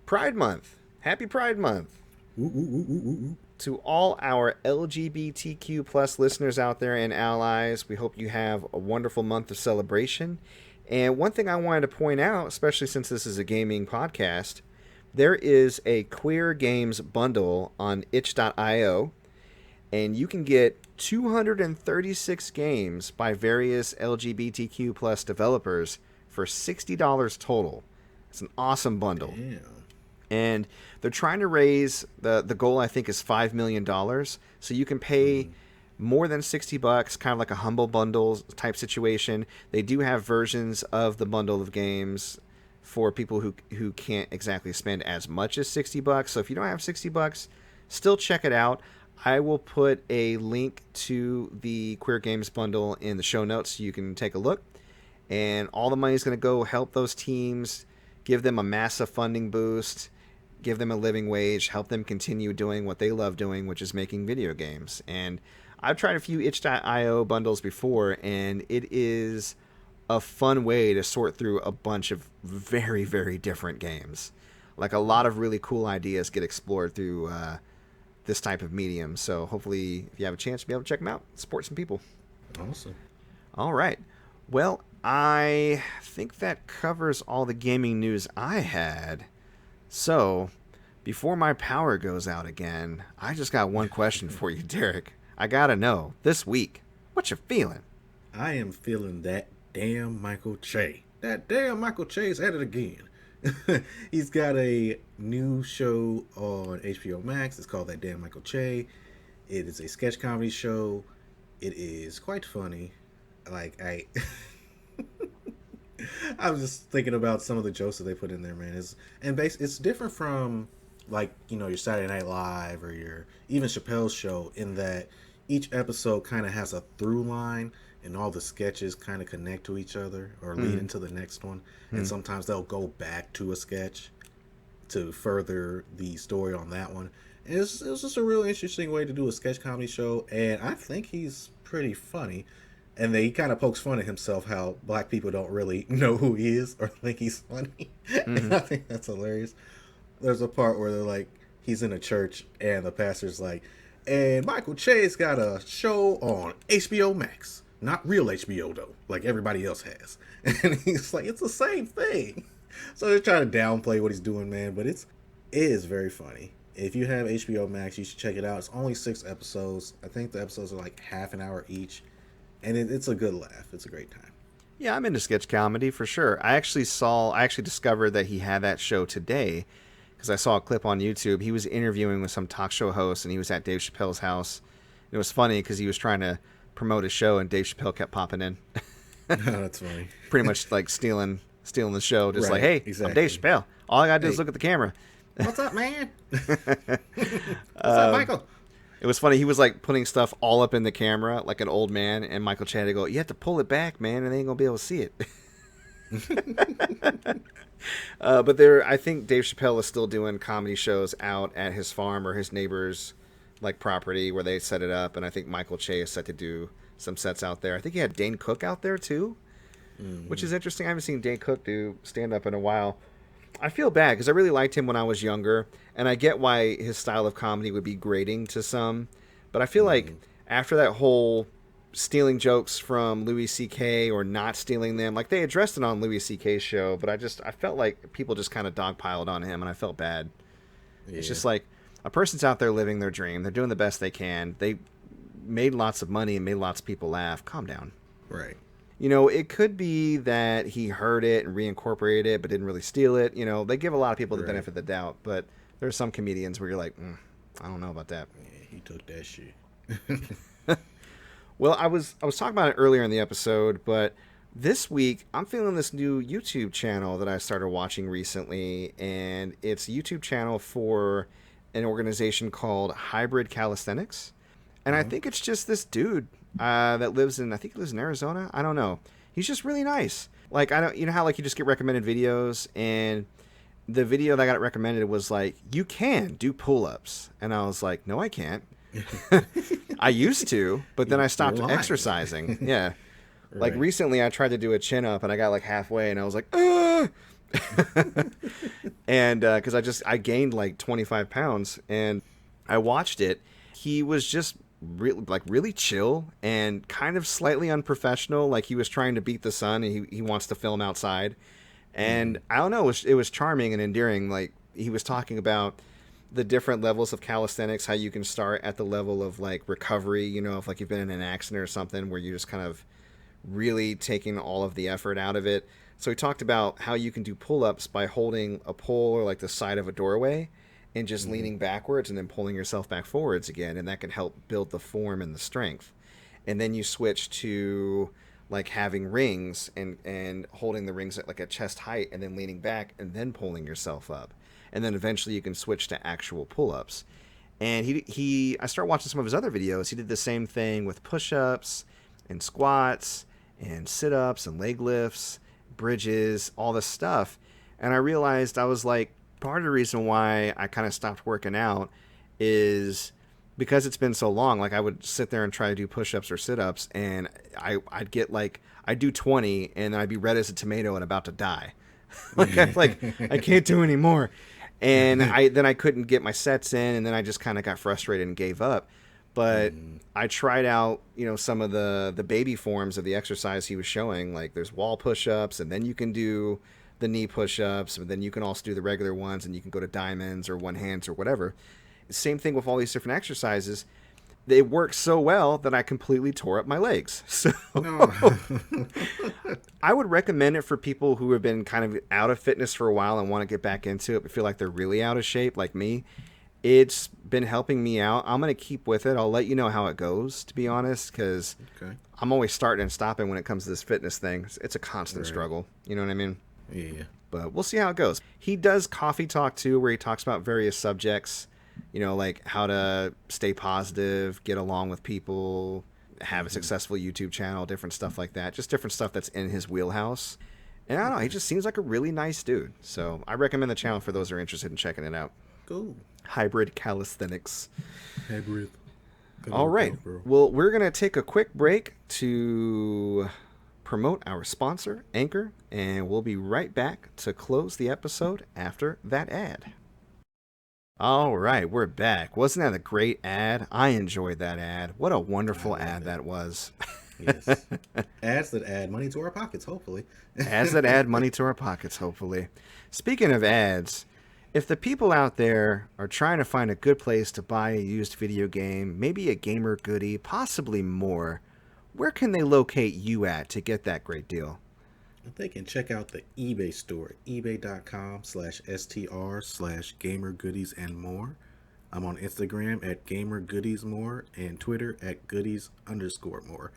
Pride Month. Happy Pride Month. To all our LGBTQ plus listeners out there and allies, we hope you have a wonderful month of celebration. And one thing I wanted to point out, especially since this is a gaming podcast, there is a queer games bundle on itch.io, and you can get 236 games by various LGBTQ plus developers for $60 total. It's an awesome bundle. Damn. And they're trying to raise, the goal I think is $5 million. So you can pay more than $60, kind of like a humble bundle type situation. They do have versions of the bundle of games for people who can't exactly spend as much as $60. So if you don't have $60, still check it out. I will put a link to the Queer Games bundle in the show notes so you can take a look. And all the money is going to go help those teams, give them a massive funding boost, give them a living wage, help them continue doing what they love doing, which is making video games. And I've tried a few itch.io bundles before, and it is a fun way to sort through a bunch of very, very different games. Like, a lot of really cool ideas get explored through this type of medium. So hopefully, if you have a chance to be able to check them out, support some people. Awesome. All right. Well, I think that covers all the gaming news I had. So, before my power goes out again, I just got one question for you, Derrick. I gotta know, this week, what you feeling? I am feeling that damn Michael Che. That damn Michael Che's at it again. He's got a new show on HBO Max. It's called That Damn Michael Che. It is a sketch comedy show. It is quite funny. Like, I was just thinking about some of the jokes that they put in there, man. It's different from, like, you know, your Saturday Night Live or your even Chappelle's show, in that each episode kind of has a through line and all the sketches kind of connect to each other or lead into the next one. And sometimes they'll go back to a sketch to further the story on that one. And it was just a real interesting way to do a sketch comedy show, and I think he's pretty funny. And he kind of pokes fun at himself how black people don't really know who he is or think he's funny. And I think that's hilarious. There's a part where they're like, he's in a church and the pastor's like, And Michael Che's got a show on HBO Max. Not real HBO, though, like everybody else has. And he's like, it's the same thing. So they're trying to downplay what he's doing, man. But it is very funny. If you have HBO Max, you should check it out. It's only 6 episodes. I think the episodes are like half an hour each. And it's a good laugh. It's a great time. Yeah, I'm into sketch comedy for sure. I actually discovered that he had that show today because I saw a clip on YouTube. He was interviewing with some talk show host, and he was at Dave Chappelle's house. It was funny because he was trying to promote his show, and Dave Chappelle kept popping in. Oh, that's funny. Pretty much like stealing the show. Just Right, like, hey, exactly. I'm Dave Chappelle. All I got to do is look at the camera. What's up, man? What's up, Michael? It was funny. He was like putting stuff all up in the camera like an old man, and Michael Che had to go, you have to pull it back, man, and they ain't going to be able to see it. But I think Dave Chappelle is still doing comedy shows out at his farm or his neighbor's like property where they set it up, and I think Michael Che is set to do some sets out there. I think he had Dane Cook out there too, which is interesting. I haven't seen Dane Cook do stand-up in a while. I feel bad because I really liked him when I was younger, and I get why his style of comedy would be grating to some, but I feel like after that whole stealing jokes from Louis C.K. or not stealing them, like they addressed it on Louis C.K.'s show, but I felt like people just kind of dogpiled on him, and I felt bad. Yeah. It's just like a person's out there living their dream. They're doing the best they can. They made lots of money and made lots of people laugh. Calm down. Right. You know, it could be that he heard it and reincorporated it, but didn't really steal it. You know, they give a lot of people the benefit of the doubt, but there's some comedians where you're like, I don't know about that. Yeah, he took that shit. Well, I was talking about it earlier in the episode, but this week I'm feeling this new YouTube channel that I started watching recently, and it's a YouTube channel for an organization called Hybrid Calisthenics. And I think it's just this dude that lives in, I think he lives in Arizona. I don't know. He's just really nice. Like, you know how like you just get recommended videos, and the video that I got recommended was like, you can do pull-ups. And I was like, no, I can't. I used to, but then I stopped exercising. Yeah. Right. Like recently I tried to do a chin up and I got like halfway and I was like, ah! And because I gained like 25 pounds and I watched it. He was just really chill and kind of slightly unprofessional. Like he was trying to beat the sun and he wants to film outside. And I don't know, it was charming and endearing. Like he was talking about the different levels of calisthenics, how you can start at the level of like recovery, you know, if like you've been in an accident or something where you're just kind of really taking all of the effort out of it. So he talked about how you can do pull-ups by holding a pole or like the side of a doorway and just leaning backwards and then pulling yourself back forwards again. And that can help build the form and the strength. And then you switch to like having rings and holding the rings at like a chest height and then leaning back and then pulling yourself up. And then eventually you can switch to actual pull-ups. And I started watching some of his other videos. He did the same thing with push-ups and squats and sit-ups and leg lifts, bridges, all this stuff. And I realized I was like, part of the reason why I kind of stopped working out is because it's been so long. Like I would sit there and try to do push-ups or sit-ups, and I'd get like, I'd do 20 and I'd be red as a tomato and about to die. I can't do any more. And then I couldn't get my sets in, and then I just kind of got frustrated and gave up. But I tried out, you know, some of the baby forms of the exercise he was showing. Like there's wall push-ups, and then you can do the knee push-ups, and then you can also do the regular ones, and you can go to diamonds or one hands or whatever. Same thing with all these different exercises. They work so well that I completely tore up my legs. So I would recommend it for people who have been kind of out of fitness for a while and want to get back into it, but feel like they're really out of shape like me. It's been helping me out. I'm going to keep with it. I'll let you know how it goes, to be honest, because I'm always starting and stopping when it comes to this fitness thing. It's a constant struggle. You know what I mean? Yeah. But we'll see how it goes. He does coffee talk, too, where he talks about various subjects. You know, like how to stay positive, get along with people, have a successful YouTube channel, different stuff like that. Just different stuff that's in his wheelhouse. And I don't know, he just seems like a really nice dude. So I recommend the channel for those who are interested in checking it out. Cool. Hybrid Calisthenics. Hybrid. All right. Well, we're going to take a quick break to promote our sponsor, Anchor, and we'll be right back to close the episode after that ad. All right, we're back. Wasn't that a great ad? I enjoyed that ad. What a wonderful ad that was. Yes. Ads that add money to our pockets, hopefully. Ads that add money to our pockets, hopefully. Speaking of ads, if the people out there are trying to find a good place to buy a used video game, maybe a gamer goodie, possibly more, where can they locate you at to get that great deal? They can check out the eBay store, ebay.com/str/gamergoodies and more. I'm on Instagram at gamergoodiesmore and Twitter at goodies_more.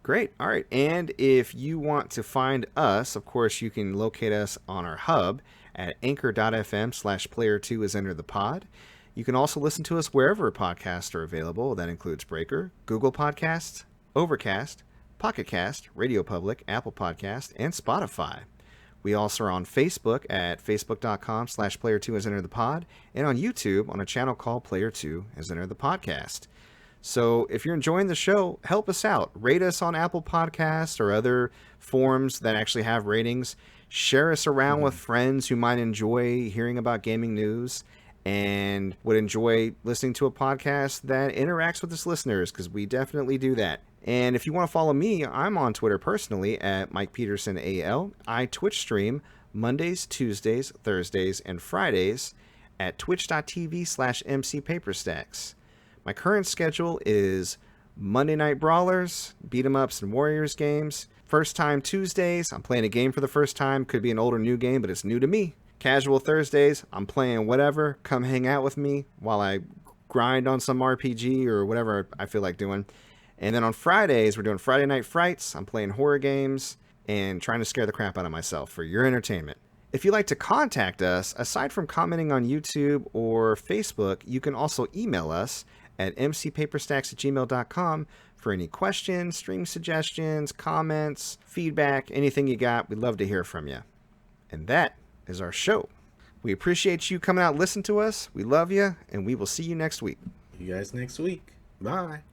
Great. All right. And if you want to find us, of course, you can locate us on our hub at anchor.fm/player2 is enter the pod. You can also listen to us wherever podcasts are available. That includes Breaker, Google Podcasts, Overcast, Pocket Cast, Radio Public, Apple Podcast, and Spotify. We also are on Facebook at facebook.com/player2 is enter the pod, and on YouTube on a channel called Player2 is enter the podcast. So if you're enjoying the show, help us out. Rate us on Apple Podcasts or other forums that actually have ratings. Share us around with friends who might enjoy hearing about gaming news and would enjoy listening to a podcast that interacts with its listeners, because we definitely do that. And if you want to follow me, I'm on Twitter personally at Mike Peterson AL. I Twitch stream Mondays, Tuesdays, Thursdays, and Fridays at twitch.tv/MCPaperstacks. My current schedule is Monday Night Brawlers, Beat 'em Ups, and Warriors games. First Time Tuesdays, I'm playing a game for the first time. Could be an old or new game, but it's new to me. Casual Thursdays, I'm playing whatever. Come hang out with me while I grind on some RPG or whatever I feel like doing. And then on Fridays, we're doing Friday Night Frights. I'm playing horror games and trying to scare the crap out of myself for your entertainment. If you'd like to contact us, aside from commenting on YouTube or Facebook, you can also email us at mcpaperstacks@gmail.com for any questions, stream suggestions, comments, feedback, anything you got. We'd love to hear from you. And that is our show. We appreciate you coming out and listening to us. We love you, and we will see you next week. You guys next week. Bye.